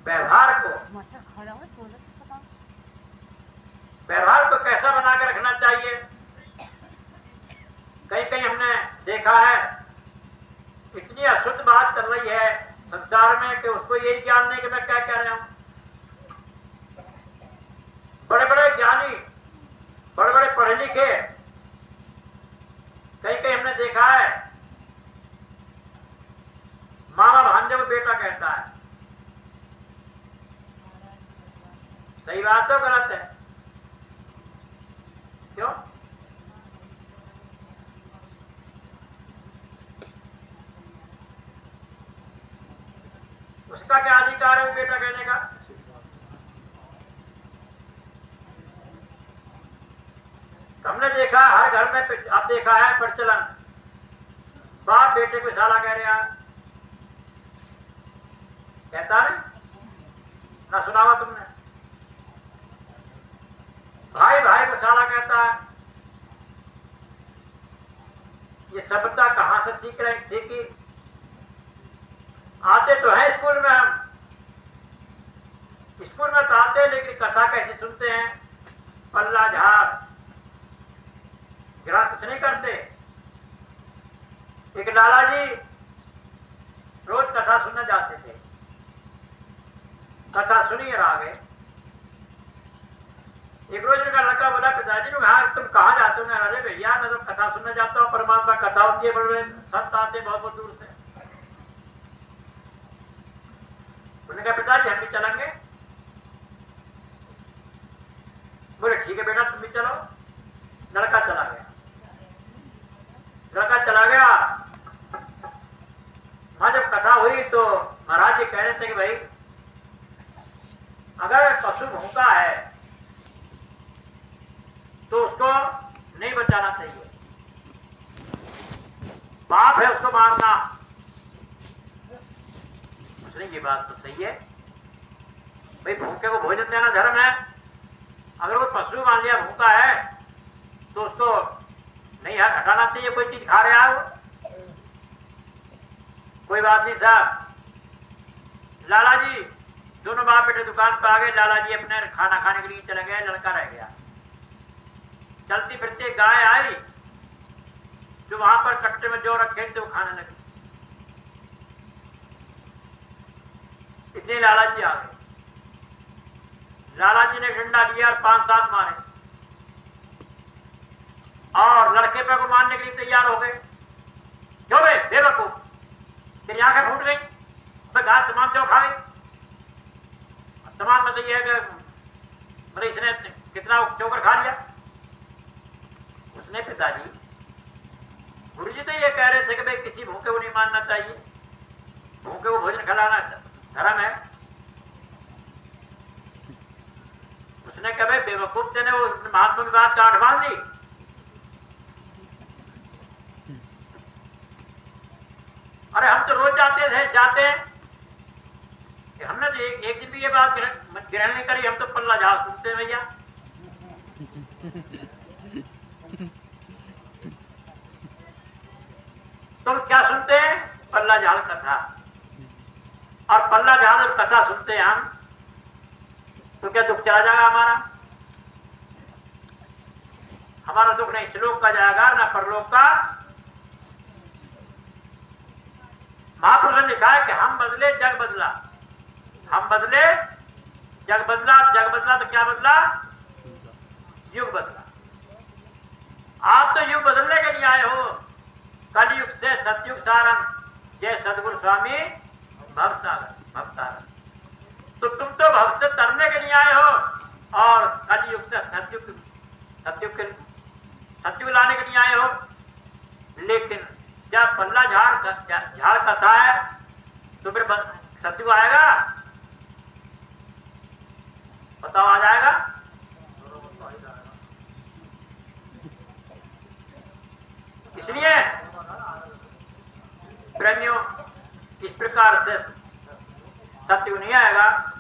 व्यवहार को कैसा बना के रखना चाहिए। कहीं कहीं हमने देखा है इतनी अशुद्ध बात चल रही है संसार में कि उसको यही ज्ञान नहीं कि मैं क्या कह रहा हूं। बड़े बड़े ज्ञानी, बड़े बड़े पढ़े लिखे, कहीं कहीं हमने देखा है मामा भांजे को बेटा कहता है। सही बात तो गलत है? क्यों? उसका क्या अधिकार है बेटा कहने का? हमने देखा हर घर में, अब देखा है प्रचलन, बाप बेटे को साला कह रहा, कहता नहीं ना? सुना हुआ तुमने? भाई भाई को साला कहता है। ये सभ्यता कहां से सीखी? आते तो है स्कूल में, हम स्कूल में तो आते हैं, लेकिन कथा कैसे सुनते हैं? पल्ला झाड़, ग्रह कुछ नहीं करते। एक लाला जी रोज कथा सुनने जाते थे, कथा सुनी और आ गए। एक रोज उनका लड़का बोला, पिताजी ने कहा तुम कहाँ जाते हो? अरे भैया मैं तो कथा सुनने जाता हूँ, परमात्मा कथा होती है, बड़े संत आते बहुत बहुत दूर से। उन्होंने कहा पिताजी हम भी चलेंगे। बोले ठीक है बेटा तुम भी चलो। लड़का चला गया। लड़का चला गया, वहां जब कथा हुई तो महाराज जी कह रहे थे कि भाई अगर पशु भूखा है तो उसको नहीं बचाना चाहिए, पाप है उसको मारना। उसने ये बात तो सही है भाई, भूखे को भोजन देना धर्म है। अगर वो पशु मान लिया भूखा है तो उसको नहीं हटाना चाहिए, कोई चीज खा रहा है वो, कोई बात नहीं साहब। लाला जी दोनों बाप बेटे दुकान पर आ गए। लाला जी अपने खाना खाने के लिए चले गए, लड़का रह गया। चलती फिरती गाय आई जो वहां पर कट्टे में जो रखे थे वो खाने लगी। इतने लाला जी आ गए। लाला जी ने डंडा लिया और 5-7 मारे और लड़के पे को मारने के लिए तैयार हो गए। क्यों बे बेवकूफ, तेरी आंखें फूट गई, तो घास तमाम जो खा गई। तमाम मतलब ये है कि मतलब इसने कितना चौकर खा लिया। उसने पिताजी गुरु जी तो ये कह रहे थे कि भाई किसी भूखे को नहीं मानना चाहिए, भूखे को भोजन खिलाना धर्म है। उसने कहा भाई बेवकूफ तेने वो महात्मा की बात काट बांध दी। अरे हम तो रोज जाते हैं। हमने तो एक दिन भी ये बात ग्रहण नहीं करी, हम तो पल्ला झाड़ सुनते हैं भैया। तुम क्या सुनते हैं? पल्ला झाड़ कथा। और पल्ला झाड़ कथा सुनते हैं हम तो क्या दुख चला जाएगा हमारा? हमारा दुख नहीं श्लोक का जाएगा ना परलोक का। महापुरुष ने लिखा है कि हम बदले जग बदला, हम बदले जग बदला। जग बदला तो क्या बदला? युग बदला। आप तो युग बदलने के लिए आए हो, कलयुग से सतयुग सारंग, जय सदगुरु स्वामी भवसागर। तो तुम तो भव से तरने के लिए आए हो और कलयुग से सतयुग लाने के लिए आए हो। लेकिन जब पल्ला झाड़ कथा है तो फिर सतयुग आएगा? बताओ आ जाएगा? इसलिए प्रेमियों इस प्रकार से सतयुग नहीं आएगा।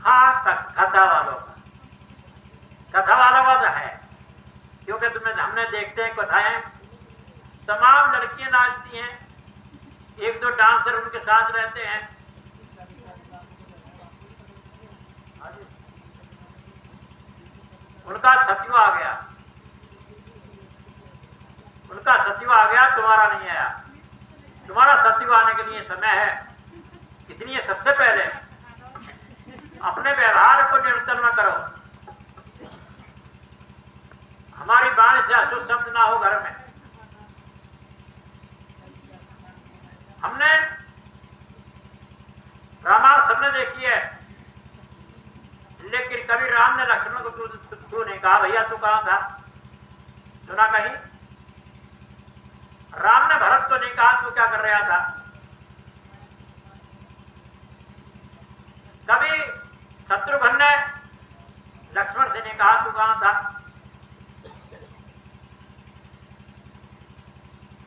हाँ कथा वालों का तो है, क्योंकि हमने देखते हैं कथाएं तमाम लड़कियां नाचती हैं, 1-2 डांसर उनके साथ रहते हैं। उनका सतयुग आ गया, उनका सतयुग आ गया, तुम्हारा नहीं आया। तुम्हारा सतयुग आने के लिए समय है। इसलिए सबसे पहले अपने व्यवहार को नियंत्रण में करो। हमारी वाणी से अशुद्ध शब्द ना हो घर में। हमने देखी है, लेकिन कभी राम ने लक्ष्मण को तू नहीं कहा भैया तू कहां था, सुना कहीं? राम ने भरत को नहीं कहा तू क्या कर रहा था? कभी शत्रुघ्न ने लक्ष्मण से नहीं कहा तू कहां था?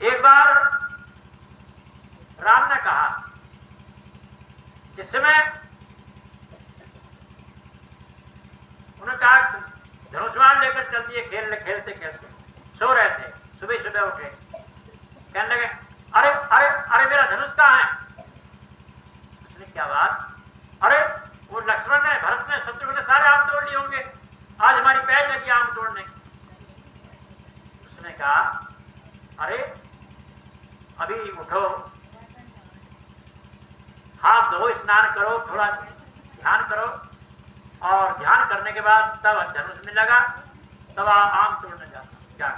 एक बार राम ने कहा, जिसमें उन्होंने कहा धनुष्मान लेकर चल दिए, खेलते खेलते सो रहे थे, सुबह सुबह उठे, कहने लगे अरे अरे अरे मेरा धनुष कहाँ है? उसने क्या बात? अरे वो लक्ष्मण ने, भरत ने, शत्रुघ्न ने सारे आम तोड़ लिए होंगे, आज हमारी पैर लगी आम तोड़ने। उसने कहा अरे अभी उठो, हाथ धो, स्नान करो, थोड़ा ध्यान करो, और ध्यान करने के बाद तब धनुष में लगा, तब आम तोड़ने जा।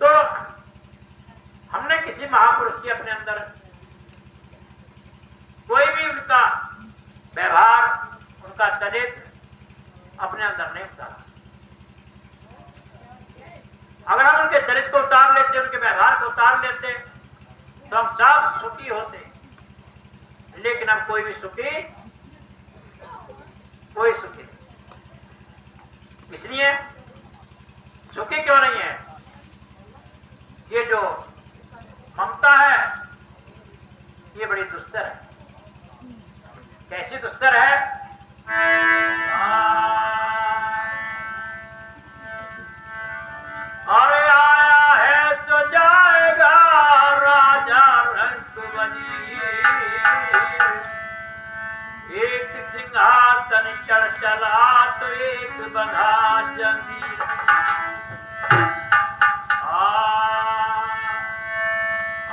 तो हमने किसी महापुरुष की अपने अंदर कोई भी उनका व्यवहार, उनका चरित्र अपने अंदर नहीं उतारा। अगर हम उनके चरित्र को उतार लेते, उनके व्यवहार को उतार लेते, तो हम सब सुखी होते। लेकिन अब कोई सुखी नहीं। इसलिए सुखी क्यों नहीं है? ये जो ममता है ये बड़ी दुस्तर है। कैसी दुस्तर है? अरे आया है तो जाएगा राजा रंगवली, एक सिंहासन चढ़ चला तो एक बंधा जंजीर।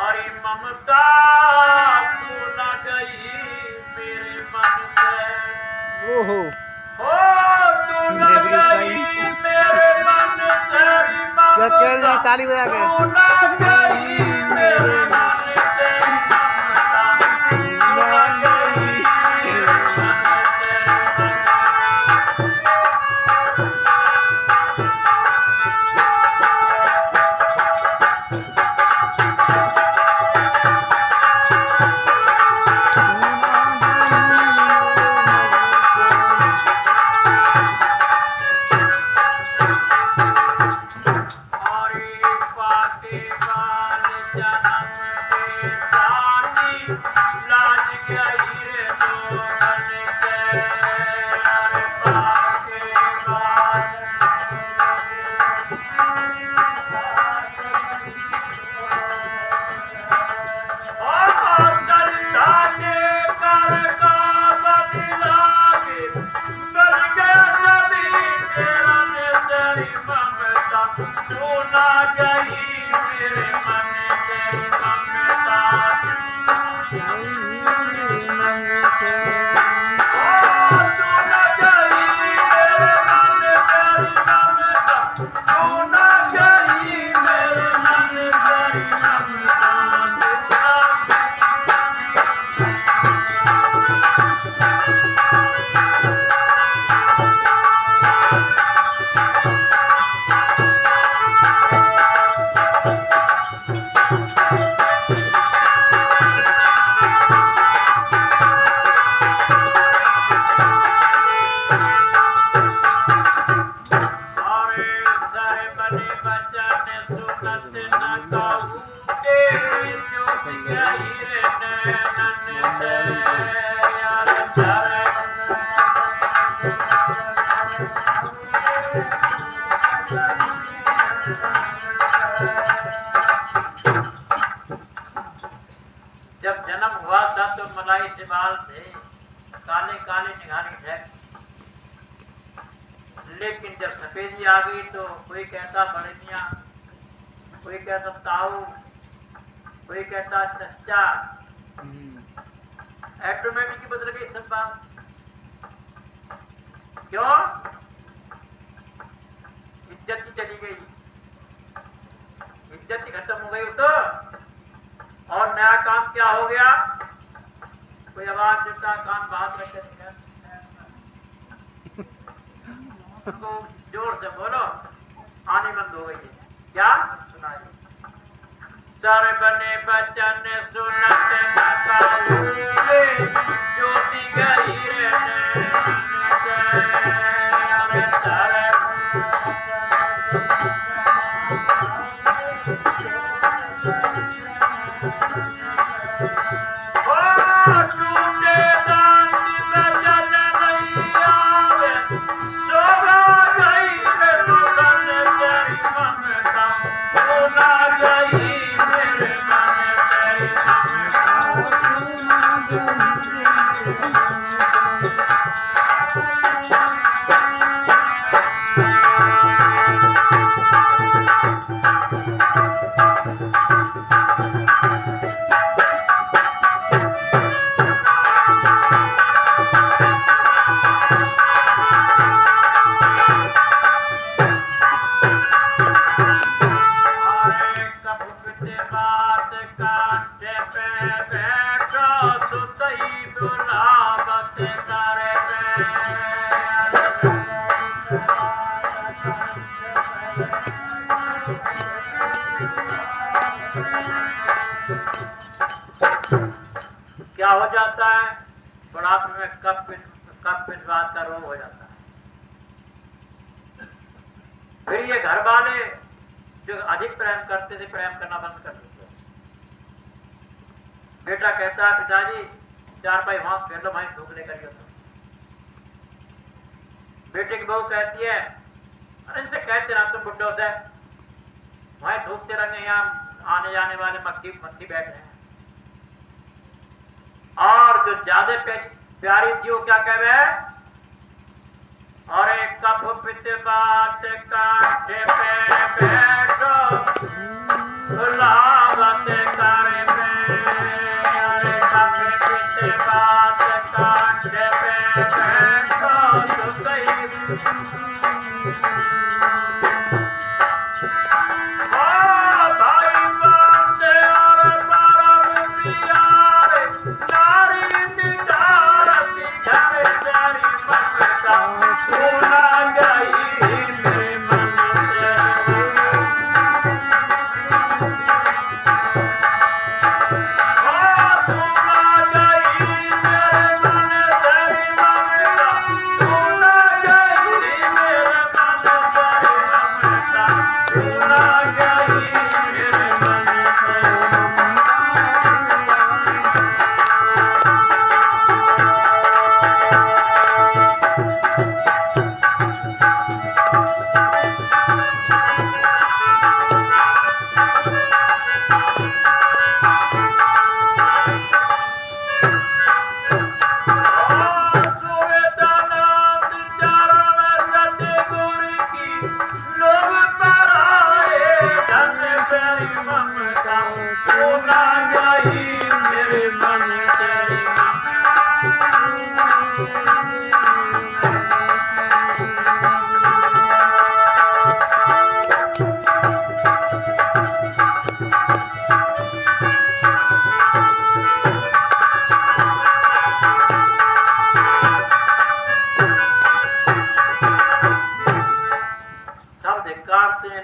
अरे ममता तू न गई मेरे मन से, ओहो तू न गई मेरे मन से, क्या कह रहे हैं? ताली बजा के तू न गई मेरे मन से, जब जन्म हुआ था तो मलाई से बाल थे, काले काले निगारे थे, लेकिन जब सफेदी आ गई तो कोई कहता बड़निया, कोई कहता ताऊ, कोई कहता चच्चा, ऑटोमेटिक बदल गई सब बात। क्यों? इज्जत ही चली गई, इज्जत ही खत्म हो गई तो, और नया काम क्या हो गया? कोई आवाज देता, कान बात रखे उनको जोर से बोलो, आनी बंद हो गई है। क्या सुनाइए? सर बने बचन सुनत न पाऊंगे, ज्योति गहीर क्या हो जाता है? बुढ़ापे में कफ पित्तवात का रोग हो जाता है। फिर ये घर वाले जो अधिक प्रेम करते थे, प्रेम करना बंद कर देते। बेटा कहता है पिताजी चार पाई वहां फेर लो भाई, धूप लेकर गया। बेटे की बहू कहती है अरे इनसे कहते ना तुम बुड्ढे होते वहां धूप तेरा नहीं, यहाँ आने जाने वाले मक्खी बैठ रहे हैं। और जो ज्यादा प्यारी थी वो क्या कह रहे? और एक कप पित्तवात कांटे पे बैठो, लावत करे पे। अरे कप पित्तवात कांटे पे बैठो, तो सही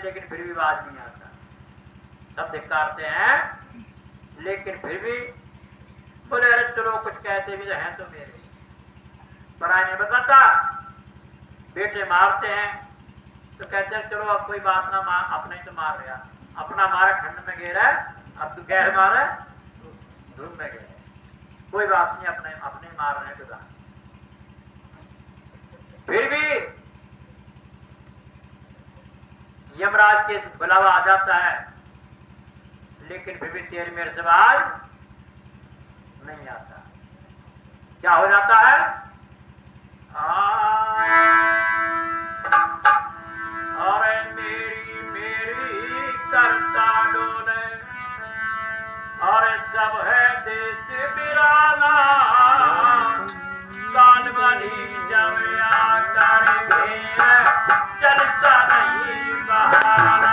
लेकिन फिर भी बात नहीं आता। सब धिक्कारते हैं लेकिन फिर भी बोले अरे चलो कुछ कहते भी हैं तो मेरे पढ़ाई नहीं बताता। बेटे मारते हैं तो कहते हैं चलो अब कोई बात ना, मार अपने ही तो मार रहा, अपना मारा ठंड में गिरा अब तू गैर मारे धूप में गए, कोई बात नहीं, अपने अपने मार रहे हैं। फिर भी यमराज के बुलावा आ जाता है लेकिन फिर भी तेरे मेरे सवाल नहीं आता। क्या हो जाता है? अरे मेरी मेरी करता डोले, अरे सब है देश बिराना, कान वाली जब आकर घेर चलता नहीं बहाना।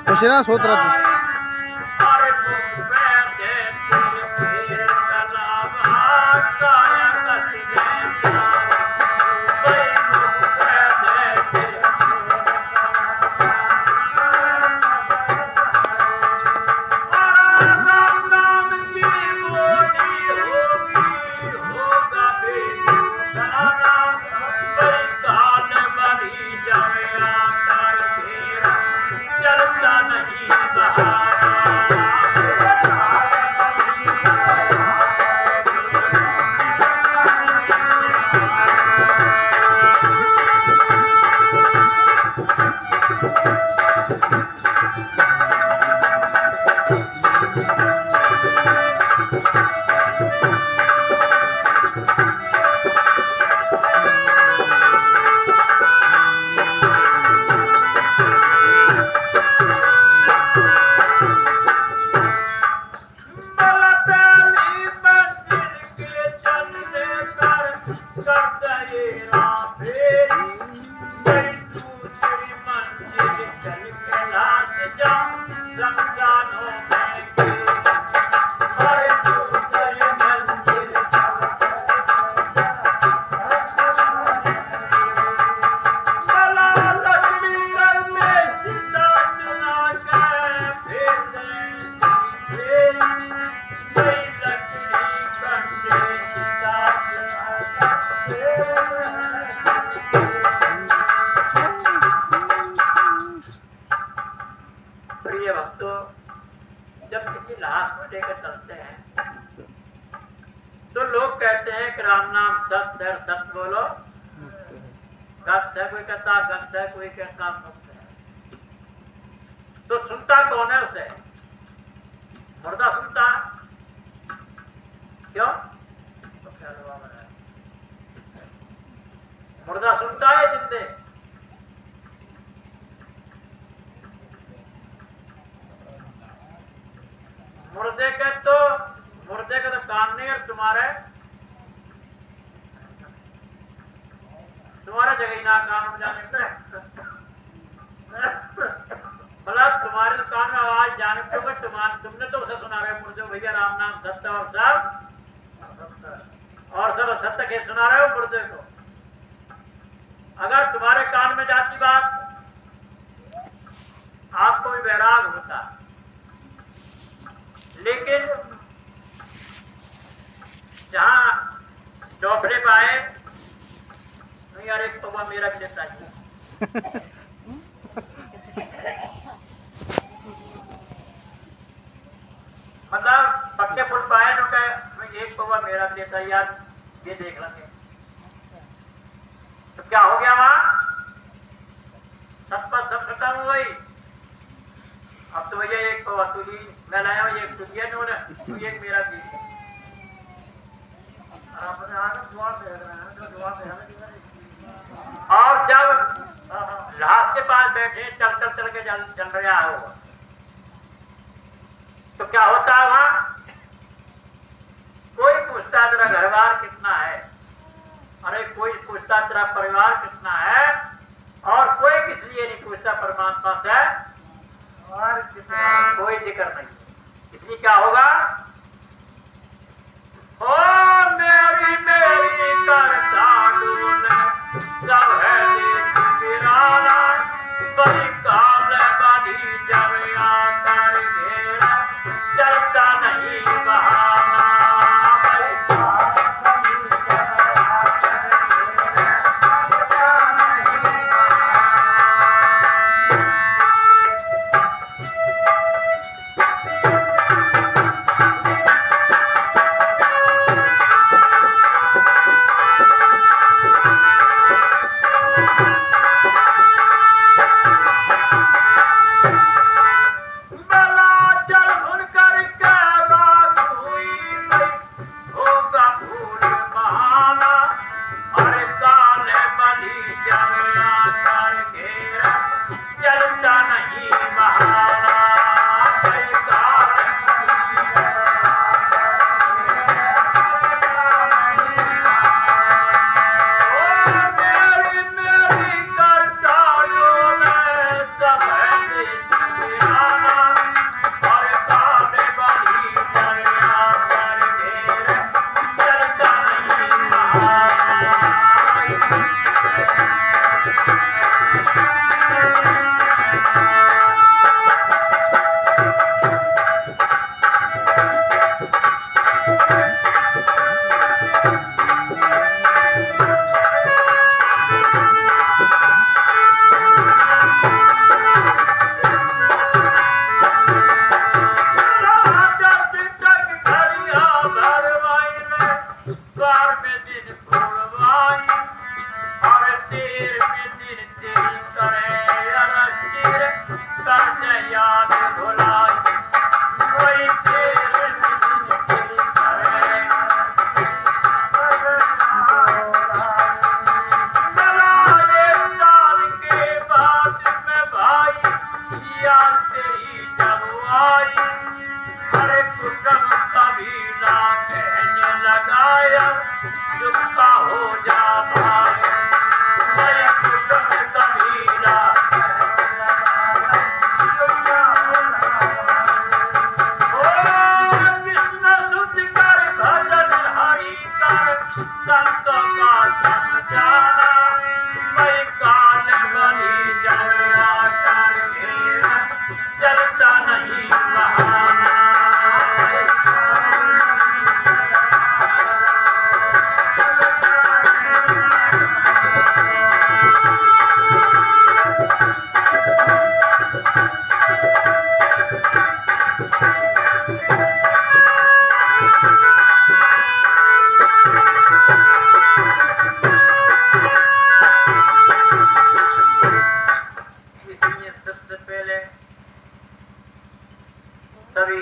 Kushina Sutra. अरे तू बैठे तेरे फिर कलाम हाथ आया कसी जैसा भाई तू बैठे राम नाम की बोली होगी होगा बेचारा भाई काल मरी जाए आकर घेरा चलता नहीं बहारा प्रिय भक्तों, जब किसी लाश को लेकर चलते हैं तो लोग कहते हैं कि राम नाम सत्य है, सत्य बोलो सत्य है, कोई कहता गत्य है, कोई कहता मुक्त है। तो सुनता कौन है उसे? मुर्दा सुनता क्यों? तो क्या जवाब है? मुर्दा सुनता है जिंदे? मुर्दे के तो कान नहीं है तुम्हारे जगह ना कान में जाने पे मतलब तुम्हारे तो कान में आवाज जाने पे तुमने तो उसे सुना रहे मुर्दे भैया राम नाम सत्य और सब सत्य के सुना रहे हो मुर्दे को। अगर तुम्हारे कान में जाती बात आपको भी वैराग होता, लेकिन जहां डोफरे पाए नहीं यार एक पौवा मेरा भी लेता है मतलब पक्के फुट पाए तो क्या एक पौवा मेरा भी लेता है यार, ये देख लेंगे। तो क्या हो गया वहां? सब पर सब खत्म हो गई। अब तो भैया एक पौवा तुझी मैं लाया हूं, एक तुझी है तू एक मेरा भी। और जब लाश के पास बैठे चल के चल रहा हो तो क्या होता है वहां? कोई पूछता तेरा घर बार कितना है, अरे कोई पूछता तेरा परिवार कितना है, और कोई किस लिए नहीं पूछता परमात्मा से और कोई जिक्र नहीं। इसलिए क्या होगा? ओ मेरी मेरी करता सब है वीराना बड़ी काल बड़ी जब आकर घेरा चलता नहीं बहाना। याद भुलाई कोई तेरे दिल करे मलाए साल के बाद में भाई याद तेरी जब आई हरे कुटुम कबीला कहने लगाया चुपता हो जा भाई हरे कुटुम कबीला कृष्ण सुध कर भजन हरि कर संत का समझाना मैं काल बलि जमुआ कर चलता नहीं बहाना इसलिए सबसे पहले सभी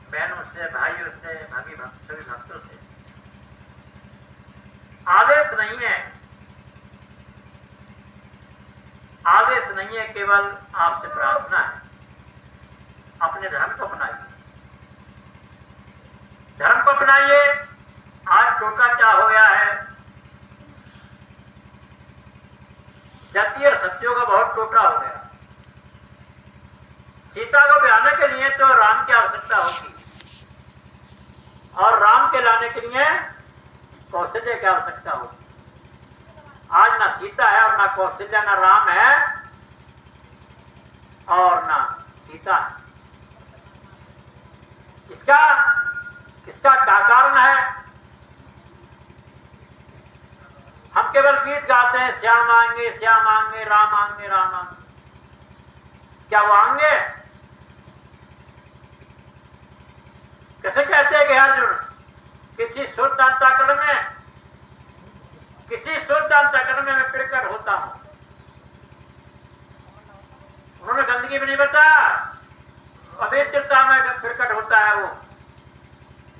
बहनों से भाइयों से सभी भक्तों से आदेश नहीं है केवल आपसे प्रार्थना है अपने धर्म को अपनाइए आज टोटा क्या हो गया है जाति और सत्यों का बहुत टोटा हो गया सीता को ब्याहने के लिए तो राम की आवश्यकता होती और राम के लाने के लिए कौशल्य की आवश्यकता होती आज ना सीता है और ना कौशल्य ना राम है और ना सीता है इसका क्या कारण है हम केवल गीत गाते हैं श्याम आएंगे राम आएंगे क्या वो आएंगे कैसे कहते हैं कि अर्जुन किसी शुद्ध अंतःकरण में मैं प्रकट होता हूं उन्होंने गंदगी में नहीं बताया पवित्रता में प्रकट होता है वो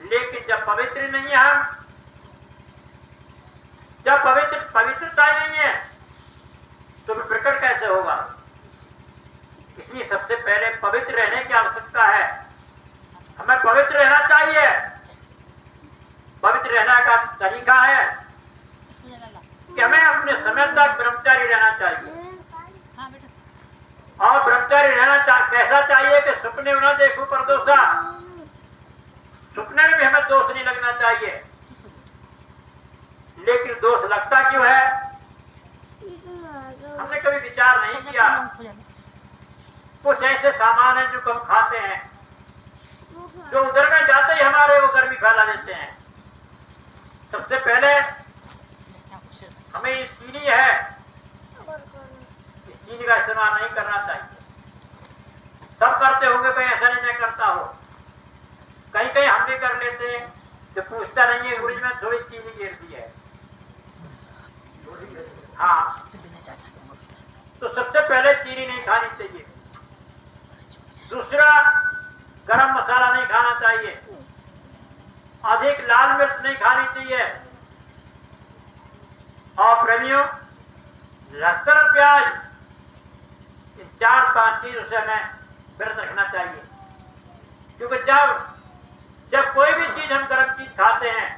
लेकिन जब पवित्र नहीं है हम जब पवित्रता नहीं है तो प्रकट कैसे होगा इसलिए सबसे पहले पवित्र रहने की आवश्यकता है हमें पवित्र रहना चाहिए पवित्र रहने का तरीका है कि हमें अपने समय तक ब्रह्मचारी रहना चाहिए और ब्रह्मचारी रहना कैसा चाहिए कि सपने में न देखो परदोषा सपने में भी हमें दोष नहीं लगना चाहिए लेकिन दोष लगता क्यों है हमने कभी विचार नहीं किया कुछ ऐसे सामान है जो हम खाते हैं जो उधर में जाते ही हमारे वो गर्मी फैला देते हैं सबसे पहले हमें चीनी है इस चीनी का इस्तेमाल नहीं करना चाहिए सब करते होंगे कहीं ऐसा नहीं मैं करता हो कहीं हम भी कर लेते हैं तो पूछता नहीं है गुरुजी में थोड़ी चीनी गिर दी है हाँ तो सबसे पहले चीनी नहीं खानी चाहिए दूसरा गरम मसाला नहीं खाना चाहिए अधिक लाल मिर्च नहीं खानी चाहिए और प्रेमियों लहसुन और प्याज इन 4-5 चीजों से हमें व्रत रखना चाहिए क्योंकि जब कोई भी चीज हम गर्म चीज खाते हैं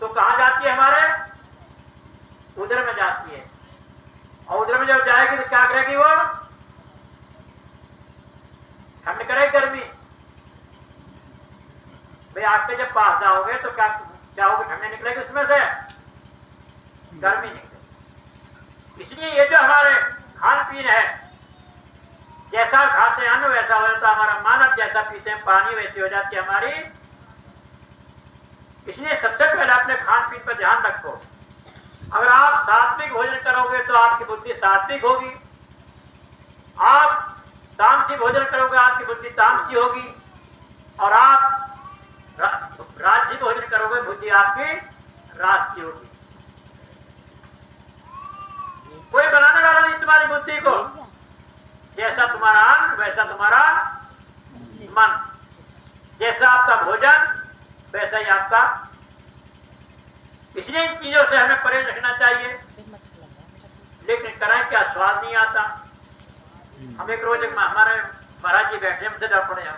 तो कहां जाती है हमारे उधर में जाती है और उधर में जब जाएगी तो क्या करेगी वो ठंड करेगी गर्मी भाई आपके जब पास जाओगे तो क्या होगी ठंडी निकलेगी उसमें से गर्मी निकलेगी इसलिए ये जो हमारे खान पीन है जैसा खाते हैं अन्न वैसा हो जाता हमारा मानव जैसा पीते हैं पानी वैसी हो जाती है हमारी इसलिए सबसे पहले अपने खान पीन पर ध्यान रखो अगर आप सात्विक भोजन करोगे तो आपकी बुद्धि सात्विक होगी आप तामसी भोजन करोगे आपकी बुद्धि तामसी होगी और आप राजसी भोजन करोगे बुद्धि आपकी राजसी होगी कोई बनाने वाला नहीं तुम्हारी बुद्धि को जैसा तुम्हारा अन्न वैसा तुम्हारा मन, जैसा आपका भोजन वैसा ही आपका। इसलिए इन चीजों से हमें परहेज रखना चाहिए, लेकिन करें क्या, स्वाद नहीं आता। हम एक रोज हमारे महाराज जी बैठे, हमसे डर पड़े हम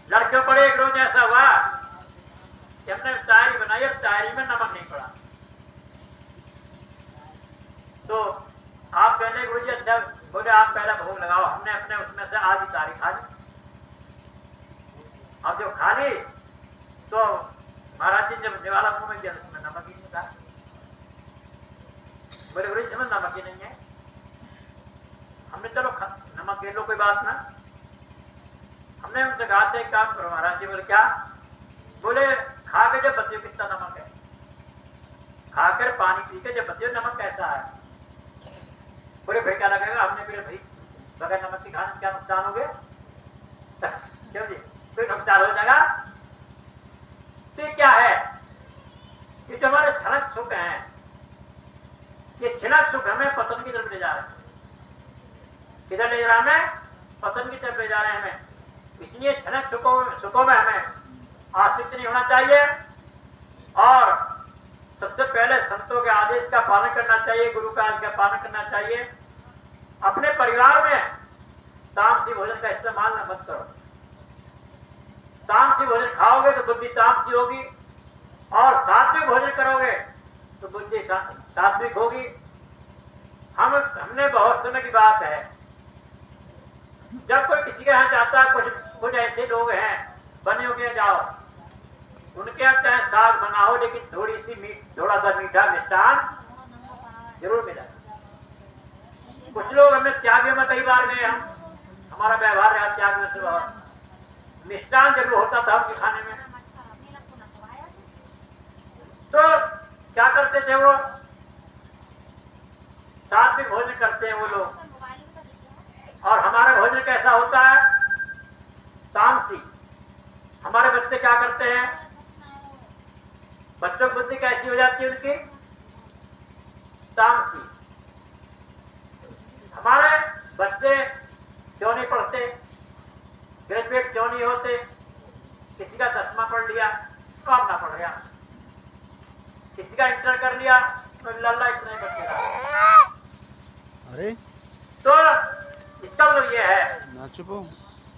लड़कियों पड़े। एक रोज ऐसा हुआ कि हमने तारी बनाई और तारी में नमक नहीं पड़ा, तो आप कहने गुरु जी अच्छा, बोले आप पहला भोग लगाओ। हमने अपने उसमें से आधी तारी खा ली। अब जो खा ली तो महाराज जी जब निवाला मुंह में गया उसमें नमक ही नहीं था। बोले गुरु जी इसमें नमक ही नहीं है। हमने चलो नमक ले लो, कोई बात ना। हमने उनसे कहा था एक काम करो महाराज जी। बोले क्या? बोले खा के जब बच्चे कितना नमक है, खाकर पानी पी के जब बच्चे नमक कैसा है। बोले भाई क्या लगेगा? हमने बोले भाई बगैर नमक की खाने क्या नुकसान हो गया? क्यों जी, कोई नुकसान हो जाएगा? तो क्या है, ये जो हमारे क्षणिक सुख हैं, ये क्षणिक सुख हमें पतन की तरफ ले जा रहे हैं। किधर ले जा रहा है? पतन की तरफ ले जा रहे हैं हमें। इसलिए क्षणिक सुखों में हमें आश्रित नहीं होना चाहिए और सबसे पहले संतों के आदेश का पालन करना चाहिए, गुरु का आदेश का पालन करना चाहिए। अपने परिवार में तामसी भोजन का इस्तेमाल मत करो। तामसी भोजन खाओगे तो बुद्धि तामसी होगी, और सात्विक भोजन करोगे तो बुद्धि सात्विक होगी। हमने बहुत समय की बात है, जब कोई किसी के यहाँ जाता है, कुछ ऐसे लोग हैं बने हुए, जाओ उनके यहाँ चाहे साग बनाओ, लेकिन थोड़ा सा मीठा मिष्ठान जरूर मिला। कुछ लोग हमें त्याग में कई बार गए, हमारा व्यवहार रहा त्याग में से बहुत मिष्ठान जरूर होता था उनके खाने में। तो क्या करते थे वो? सात्विक भोजन करते हैं वो लोग, और हमारा भोजन कैसा होता है? तामसी। हमारे बच्चे क्या करते हैं? बच्चों की बुद्धि कैसी हो जाती है उनकी? तामसी। हमारे बच्चे क्यों नहीं पढ़ते, ग्रेजुएट क्यों नहीं होते? किसी का 10वां पढ़ लिया तो आप ना पढ़ गया, किसी का इंटर कर लिया तो लल्ला इतना ही बचेगा। अरे तो इसका मतलब यह है ना चुपो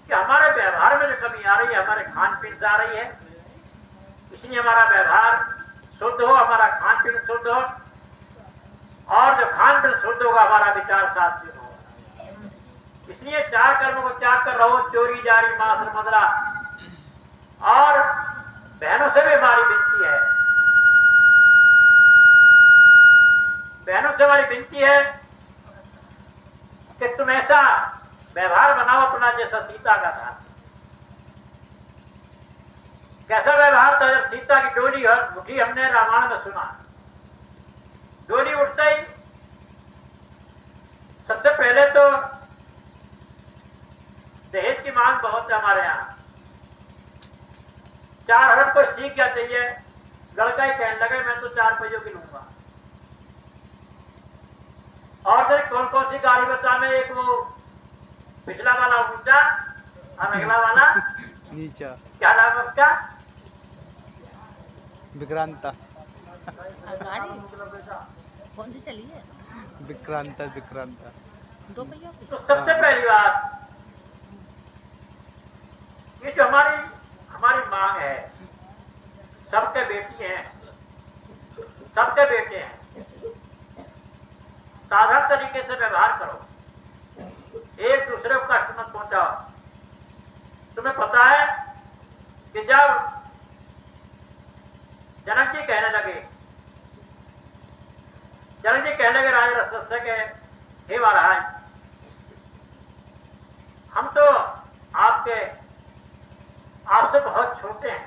कि हमारे व्यवहार में जो कमी आ रही है, हमारे खान पीन से आ रही है। इसलिए हमारा व्यवहार शुद्ध हो, हमारा खान पीन शुद्ध हो, और जो खान पीन शुद्ध होगा हमारा विचार सात्विक होगा। इसलिए 4 कर्मों को त्याग कर रहो, चोरी, जारी, मांस, मदरा। और बहनों से भी हमारी विनती है, बहनों से हमारी विनती है कि तुम ऐसा व्यवहार बनाओ अपना जैसा सीता का था। कैसा व्यवहार था? जब सीता की डोली उठी, हमने रामायण में सुना, डोली उठते ही सबसे पहले तो दहेज की मांग बहुत है हमारे यहाँ। 4 हरफ को सीख क्या चाहिए? लड़का ही कहने लगे मैं तो 4 पहियों की लूंगा। और फिर कौन कौन सी गाड़ी बताने? एक वो पिछला वाला ऊंचा और अगला वाला नीचा, क्या नाम है उसका? विक्रांता। गाड़ी कौन सी चली है? विक्रांता, विक्रांता 2 पहियों की। तो सबसे पहली बात, ये जो हमारी मांग है, सबके बेटी हैं, सबके बेटे हैं, साधारण तरीके से व्यवहार करो, एक दूसरे को कष्ट मत पहुंचाओ। तुम्हें पता है कि जब जनक जी कहने लगे राजा दशरथ से के हे महाराज, हम तो आपसे बहुत छोटे हैं।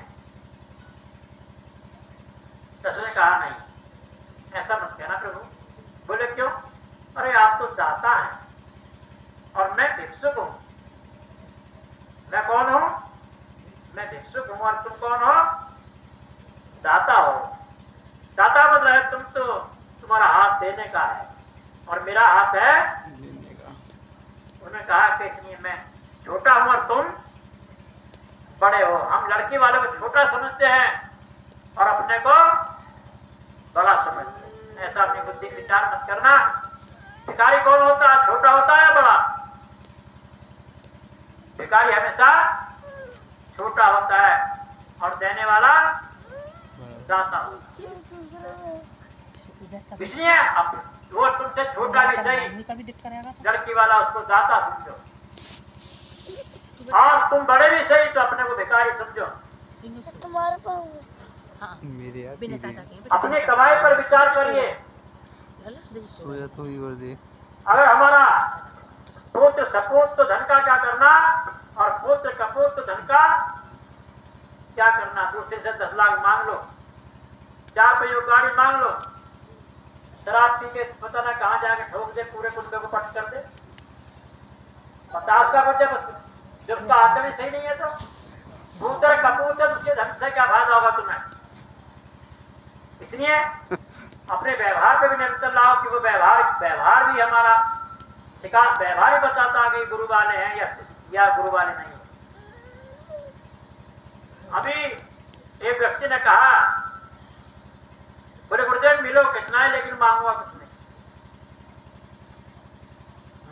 दशरथ ने कहा नहीं, ऐसा मत कहना प्रभु। बोले क्यों? अरे आप तो दाता हैं और मैं भिक्षुक हूं। मैं कौन हूं? मैं भिक्षुक हूं, और तुम कौन हो? दाता हो। दाता मतलब है तुम्हारा हाथ देने का है, मेरा हाथ है लेने का। उन्होंने कहा कि नहीं, मैं छोटा हूं और तुम बड़े हो। हम लड़की वाले को छोटा समझते हैं और अपने को बड़ा समझते हैं। ऐसा अपनी बुद्धि विचार मत करना। भिखारी कौन होता है, छोटा होता है बड़ा? भिखारी हमेशा छोटा होता है और देने वाला दाता होता है। इसलिए अब वो तुमसे छोटा भी सही, मम्मी का भी दिक्कत रहेगा तो लड़की वाला उसको दाता समझो, और तुम बड़े भी सही तो अपने को भिखारी समझो। तुम्हारे पास हाँ मेरे यार बिना सीधे। चाचा के अपनी कमाई पर विचार करिए। सो जा तू ही कर दे। अगर हमारा पुत्र सपूत तो धन का क्या करना, और पुत्र कपूत तो धन का क्या करना। दूसरे से 10 लाख मांग लो, 4 पहियों गाड़ी मांग लो, शराब पी के पता ना कहाँ जाके ठोक दे, पूरे कुंबे को पट कर दे, 50 का बच्चे जब उसका आदमी सही नहीं है तो पुत्र कपूत है, उसके धन से क्या फायदा होगा तुम्हें। इसलिए अपने व्यवहार पे भी नियंत्रण लाओ कि वो व्यवहार भी हमारा शिकार व्यवहार ही बताता है कि गुरु वाले हैं या गुरु वाले नहीं है। अभी एक व्यक्ति ने कहा, बोले गुरुदेव मिलो कितना है लेकिन मांगूंगा कुछ नहीं।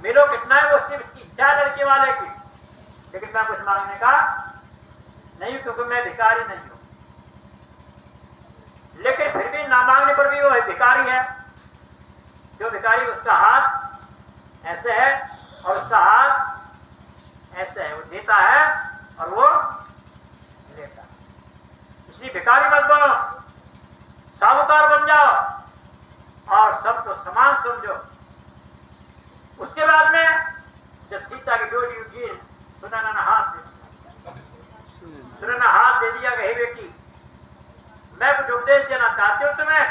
मिलो कितना है वो सिर्फ उसकी इच्छा है लड़के वाले की, लेकिन मैं कुछ मांगने का नहीं, क्योंकि मैं भिखारी नहीं हूं। लेकिन फिर भी ना मांगने पर भी वो भिखारी है। जो भिखारी उसका हाथ ऐसे है और उसका हाथ ऐसे है, वो देता है और वो लेता है। इसलिए भिखारी मत बनो, साहूकार बन जाओ और सबको समान समझो। उसके बाद में जब सीता की डोरी उठी, सुनैना हाथ दे दिया कि हे बेटी मैं कुछ उपदेश देना चाहती हूँ तुम्हें।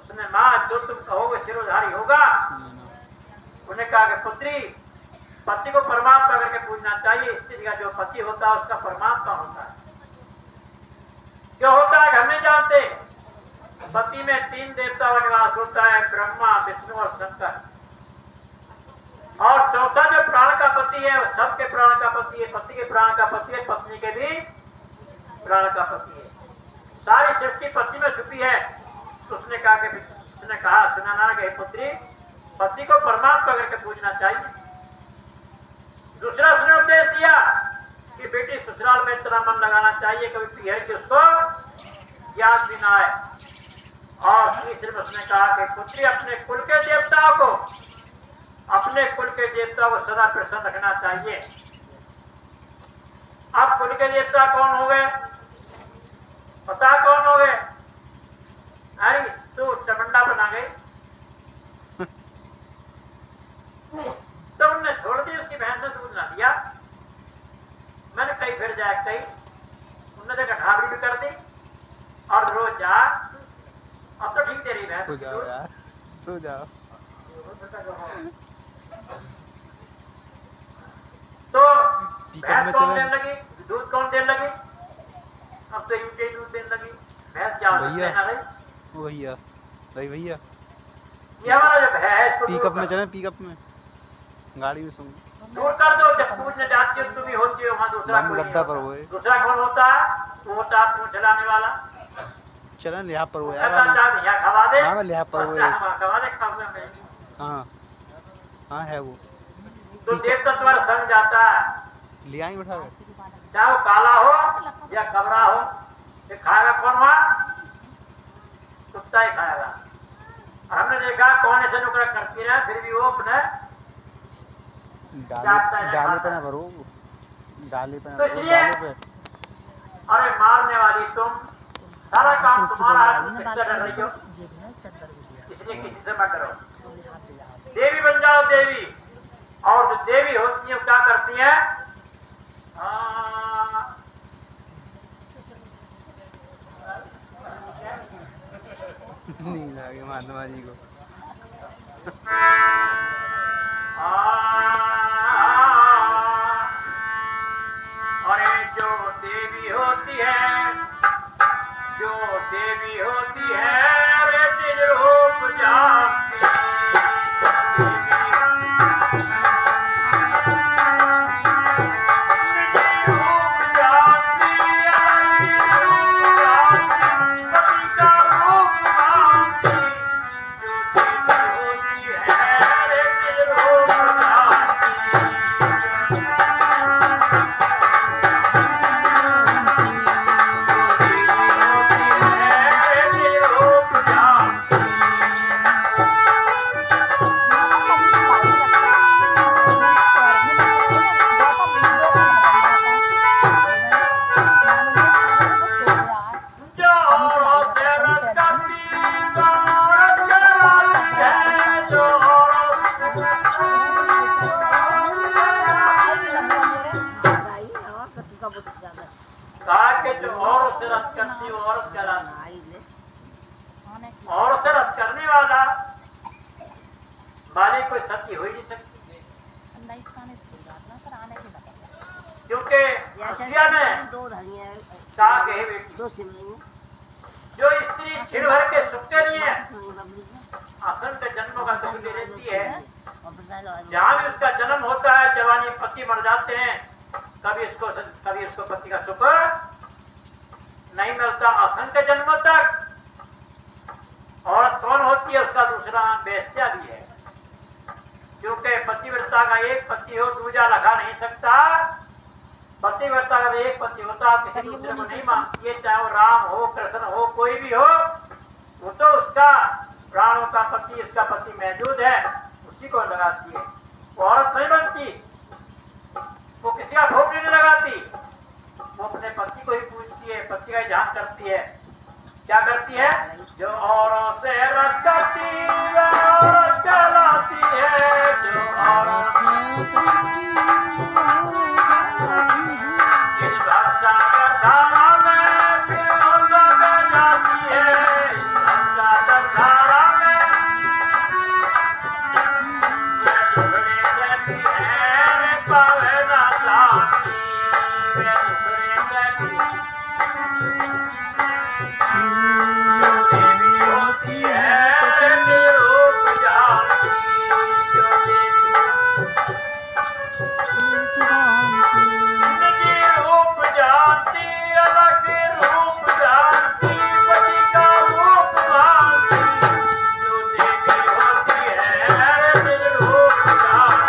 उसने माँ जो तुम कहोगे सिरोधारी होगा। उन्हें कहा कि पुत्री पति को परमात्मा करके पूजना चाहिए। स्त्री का जो पति होता है उसका परमात्मा होता है। क्यों होता है हम नहीं जानते। पति में 3 देवता का निवास होता है, ब्रह्मा विष्णु और शंकर। और चौथा जो प्राण का पति है वो सबके प्राण का पति है। पति के प्राण का पति है, पत्नी के भी प्राण का पति है। सारी सृष्टि पति में छुपी है। तो उसने कहा सुनैना के पुत्री पति को परमात्मा करके पूजना चाहिए। दूसरा उसने उपदेश दिया कि बेटी ससुराल में इतना मन लगाना चाहिए कभी पीहर कि उसको याद भी ना आए। और तीसरे में उसने कहा कि पुत्री अपने कुल के देवताओं को सदा प्रसन्न रखना चाहिए। अब कुल के देवता कौन हो गए पता कौन हो गए? अरे तू चमंडा बना गई। तो उनने छोड़ दी, उसकी बहन ने दूध ना दिया। मैंने कहीं फिर जाए कहीं उन्होंने देखा ढाबरी भी कर दी और रोज जा। अब तो ठीक दे रही सो जाओ बहन। यार, सो जाओ। तो टीका में भैंस कौन चला देने लगी, दूध कौन देने लगी? अब तो यूके दूध देने लगी। भैंस क्या भैया। देना भाई? ओ भैया, भाई भैया ये हमारा जो भैंस को पिकअप दूध में कर- चले, पिकअप में गाड़ी में सुन दूर कर दो। जब पूछने जाती हो तुम ही होती हो, वहाँ दूसरा हम कोई नहीं गद्दा पर होता। हुए दूसरा कौन होता है? वो होता है पूछ चलाने वाला। चलन यहाँ पर हुए कहता यार। चाह यहाँ खवा दे, हाँ, मैं यहाँ पर हुए। वहाँ खवा दे, खाऊंगा मैं। हाँ हाँ है वो, तो देवता तुम्हारा संग जाता है, ले आएंगे उठा के। चाहे वो काला हो या कमरा हो। ये खाएगा कौन? वहाँ कुत्ता ही खाएगा। और हमने देखा कौन ऐसे नुकरा करती रहे, फिर भी वो अपने डाले पे ना भरो, डाले पे ना तो भरो, इसलिए- डाले पे। अरे मारने वाली तुम, सारा काम तुम्हारा हाथ में बात किससे डर रही हो? ये भी ना चद्दर भी दिया इसलिए किसी से मत डरो। हाथ दिया देवी बन जाओ देवी। और जो देवी होती है वो क्या करती है? हाँ, नहीं लगे महात्मा जी को। अरे जो देवी होती है, जो देवी होती है वे दिल रूप जाती कहा कि जो औरत से रस करती वो औरत कहलाती, औरत से रस करने वाला वाली कोई सती हो ही नहीं सकती, क्योंकि हसिया ने कहा कि हे बेटी, जो स्त्री छिड़ भर के सुख के लिए असंख्य जन्मों का सुख दे देती है, जहाँ भी उसका जन्म होता है जवानी पति मर जाते हैं, कभी इसको पति का सुख नहीं मिलता असंख्य जन्मों तक। औरत कौन होती है? उसका दूसरा नाम वेश्या भी है, क्योंकि पतिव्रता का एक पति हो दूजा लगा नहीं सकता। पतिव्रता का एक पति होता, किसी दूसरे को नहीं मानती है, चाहे वो राम हो कृष्ण हो कोई भी हो, वो तो उसका प्राणों का पति, इसका पति मौजूद है, उसी को लगाती है। वो औरत नहीं बनती, वो किसी का भोग नहीं लगाती, वो अपने पति को ही पूछती है, पति का ही ध्यान करती है। क्या करती है? जो औरों से रस करती है औरत कहलाती है, जो औरों इस भाषा का धारा में फिर लग जाती है, इस भाषा का धारा में टुकड़े कहती है पावे ना जाती, टुकड़े कहती होती है रूप जानती, रूप जानती अलग रूप जानती, पति का रूप जानती, जो देवी होती है रूप जानती।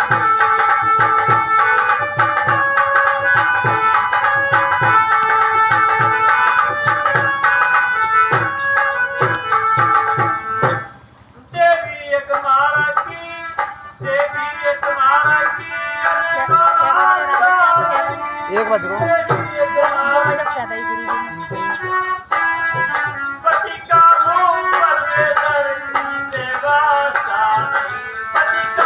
एक बज गो पति का रूप परमेश्वर देवा नहीं, पति का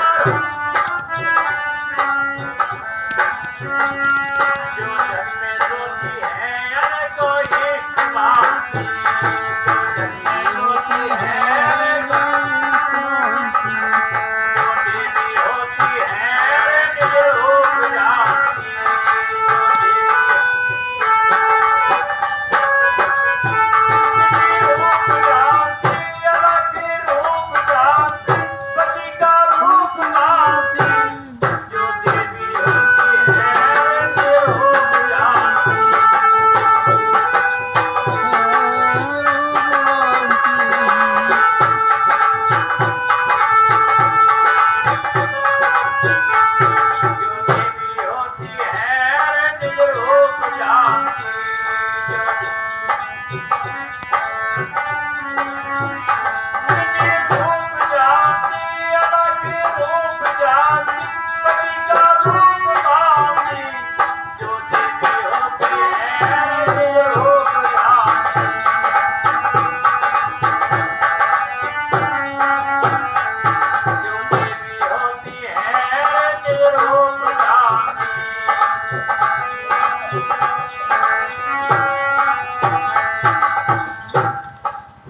जो जन्मे सोती है कोई मानती, जो जन्मे सोती है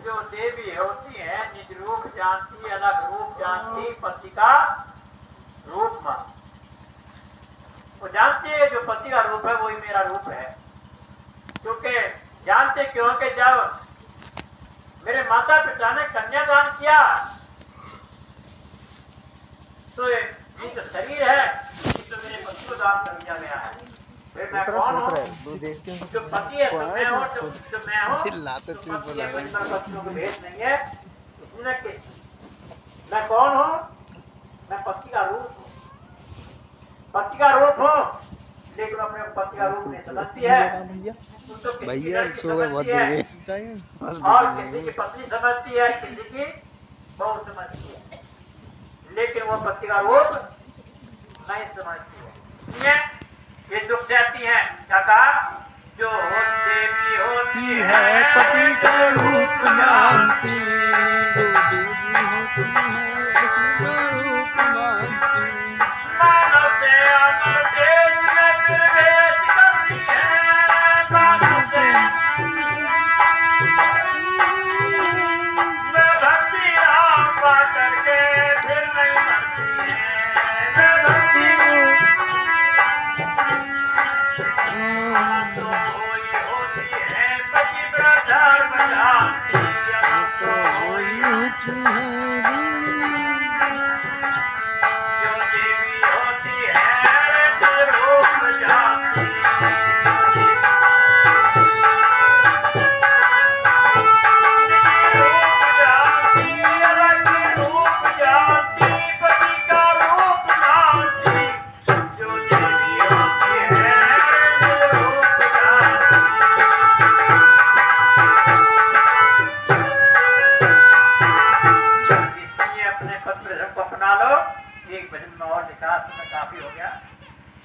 जो देवी होती है रूप जानती, पति का रूप मान, वो जानती है जो पति का रूप है वही मेरा रूप है, क्योंकि जानते क्यों कि जब मेरे माता पिता ने कन्यादान किया तो ये जो शरीर है तो मेरे पति को दान कर दिया गया है। फिर मैं कौन हूँ? जो पति है तो मैं हूँ, जो मैं हूँ पतियों को भेद नहीं है। इसलिए मैं कौन हूँ? मैं पति का रूप हूँ, पति का रूप हूँ, लेकिन अपने पति का रूप नहीं समझती है। भैया सो गए बहुत देर और किसी की पत्नी समझती है, किसी की बहू समझती है, लेकिन वो पति का रूप नहीं समझती है। ये दुख सहती है। क्या कहा? जो देवी होती है पति का रूप जानती, जो देवी होती है पति का रूप जानती। और विकास में काफी हो गया।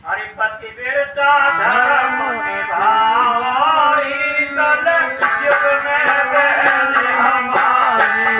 हरि पति वीरता धर्म निभाई, कल युग में बहन हमारी।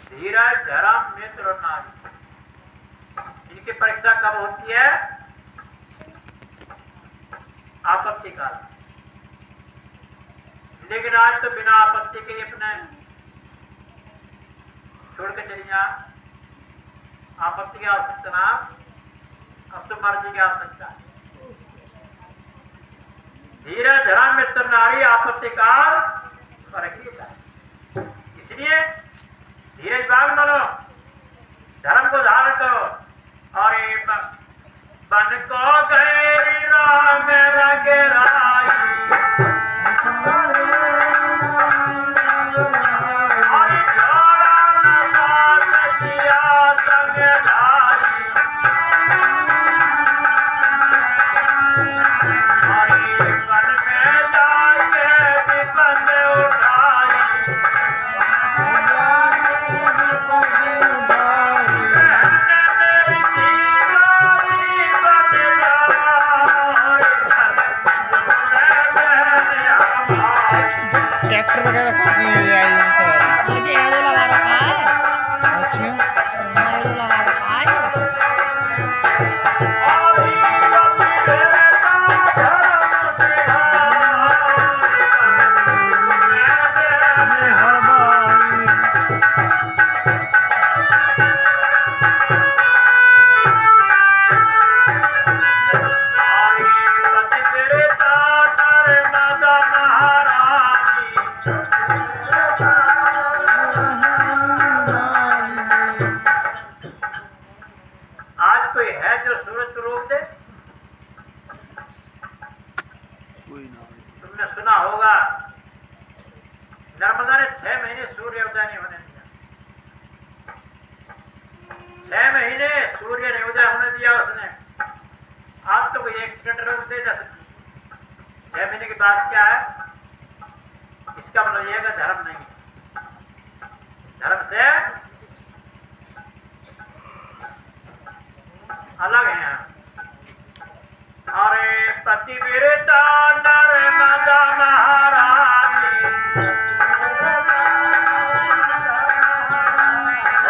धीरज, धर्म, मित्र और नारी, इनकी परीक्षा कब होती है? आपत्ति काल। लेकिन आज तो बिना आपत्ति के अपने छोड़ के चली जा। आपत्ति की आवश्यकता ना, अब तो मर्जी की आवश्यकता है। धीरज, धर्म, मित्र, नारी, आपत्ति काल फर्क ही है। इसलिए धीरज बाग बनो, धर्म को धारण करो और बन को गैरी राम रंग राई, और जोड़ा नवाज किया संग धाई, और बन में जाके विपद उठाई, ट्रैक्टर वगैरह कुछ नहीं ले आई इन सवारी। मुझे एड़ो लगा रखा है। अच्छा एड़ो लगा रखा है। आज कोई है जो सूरज को रोक दे? तुमने सुना होगा नर्मदा ने 6 महीने सूर्य उदय नहीं होने दिया। 6 महीने सूर्य नहीं उदय होने दिया उसने। आज तो कोई 1 सेकंड रोक दे जा सकती। 6 महीने के बाद क्या है? इसका मतलब यह है कि धर्म नहीं है। धर्म से अलग है। पतिव्रता नर्मदा महारानी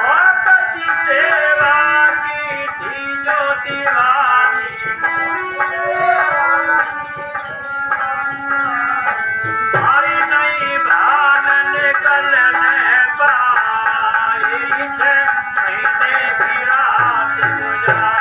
और पति सेवा की थी जो दीवानी भारी नहीं भान निकल न पाई महीने की रात गुजारी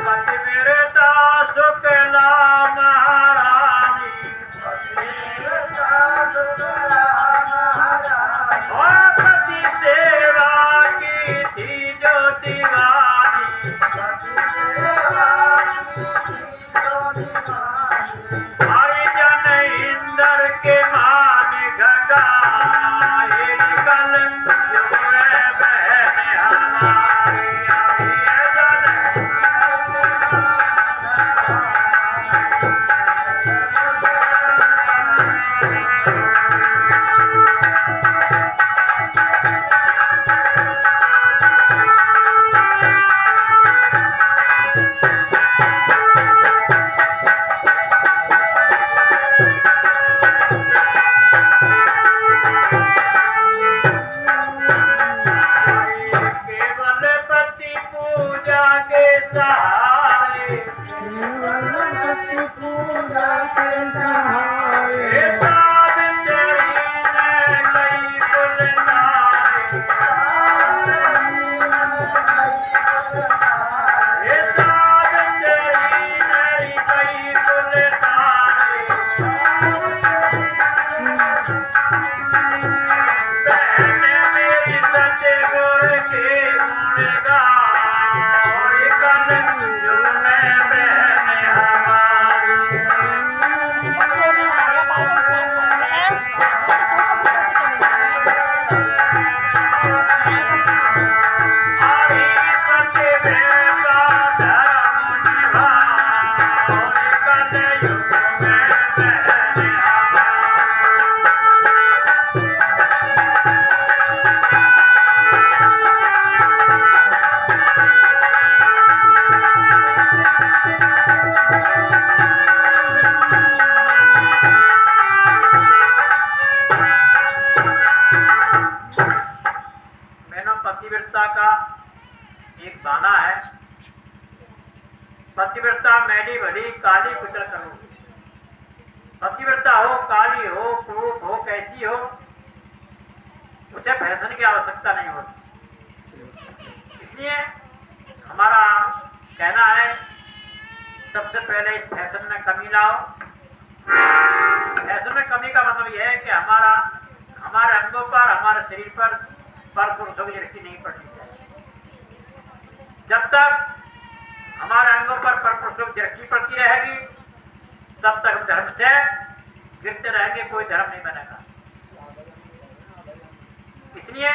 पतिव्रता शुक्ला महारानी और पति सेवा की थी जो दीवानी हरिजन इंद्र के मान घटा कल युग में बहन हमारी केवल पति पूजा के सहारे पतिव्रता का एक गाना है। पतिव्रता मैली भली काली कुचल करो। पतिव्रता हो, काली हो, क्रूप हो, कैसी हो, उसे फैशन की आवश्यकता नहीं होती। इसलिए हमारा कहना है सबसे पहले इस फैशन में कमी लाओ। फैशन में कमी का मतलब यह है कि हमारे अंगों पर, हमारे शरीर पर पुरुषों की दृष्टि नहीं पड़नी चाहिए। जब तक हमारे अंगों पर पुरुषों की दृष्टि पड़ती रहेगी तब तक हम धर्म से गिरते रहेंगे, कोई धर्म नहीं बनेगा। इसलिए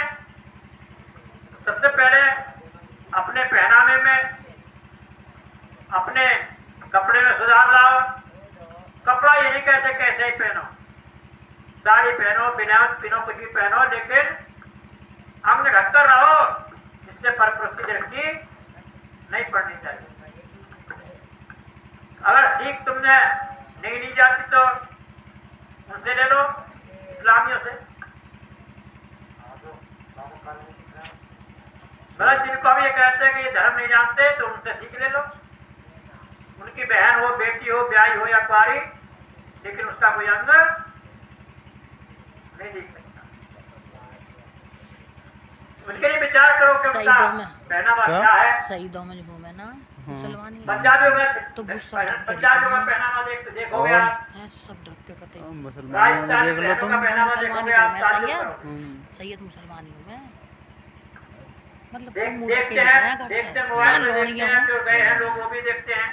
सबसे पहले अपने पहनावे में, अपने कपड़े में सुधार लाओ। कपड़ा ये नहीं कहते कैसे ही पहनो, साड़ी पहनो, बिना पिनो, कुछ भी पहनो, लेकिन अंग ढककर रहो, जिससे परपुरुष की दृष्टि नहीं पड़नी चाहिए। अगर सीख तुमने नहीं ली जाती तो उनसे ले लो, इस्लामियों से। गलत जिनको हम ये कहते हैं कि ये धर्म नहीं जानते तो उनसे सीख ले लो। उनकी बहन हो, बेटी हो, ब्याही हो या कुआरी, लेकिन उसका कोई अंग नहीं दिख सकता। उनके लिए विचार करो कि उनका पहनावा क्या है। शहीदों में जो है ना मुसलमान, पंजाबियों में तो पंजाबियों में पहनावा देखोगे आप, सब ढक के कहते हैं मुसलमान देख लो तुम। पहनावा देखोगे आप, सैयद मुसलमान हूँ मैं। मतलब देखते हैं मोबाइल में देखते हैं, जो गए हैं लोग वो भी देखते हैं।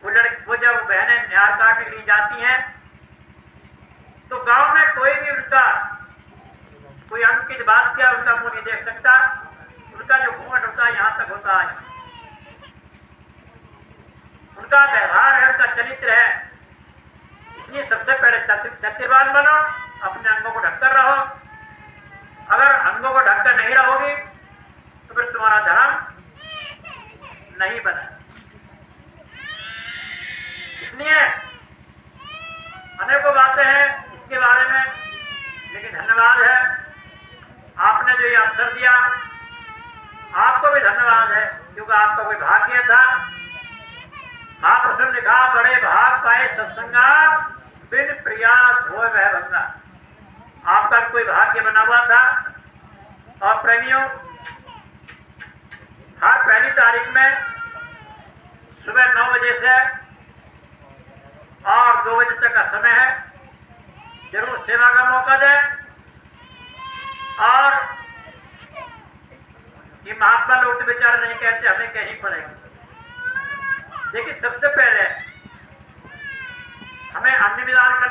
वो जब बहनें न्यार काटने के लिए जाती हैं तो गांव में कोई भी उनका कोई अनुचित बात किया उनका मुंह नहीं देख सकता। उनका जो घूंघट होता है यहाँ तक होता है। उनका व्यवहार है, उनका चरित्र है। इसलिए सबसे पहले सत्यवान बनो, अपने अंगों को ढककर रहो। अगर अंगों को ढककर नहीं रहोगी तो फिर तुम्हारा धर्म नहीं बना। इसलिए अनेकों बातें हैं इसके बारे में, लेकिन धन्यवाद है आपने जो ये अवसर दिया। आपको भी धन्यवाद है क्योंकि आपका कोई भाग्य था। महाप्रभु ने कहा बड़े भाग पाए सत्संगा बिन प्रयास हो वह भंगा। आपका कोई भाग्य बना हुआ था। और प्रेमियों, हर पहली तारीख में सुबह 9 बजे से और 2 बजे तक का समय है। जरूर सेवा का मौका दें। और ये महात्मा लोग तो बेचारे नहीं कहते हमें कहीं पड़ेगा। लेकिन सबसे पहले हमें अन्न विधान करना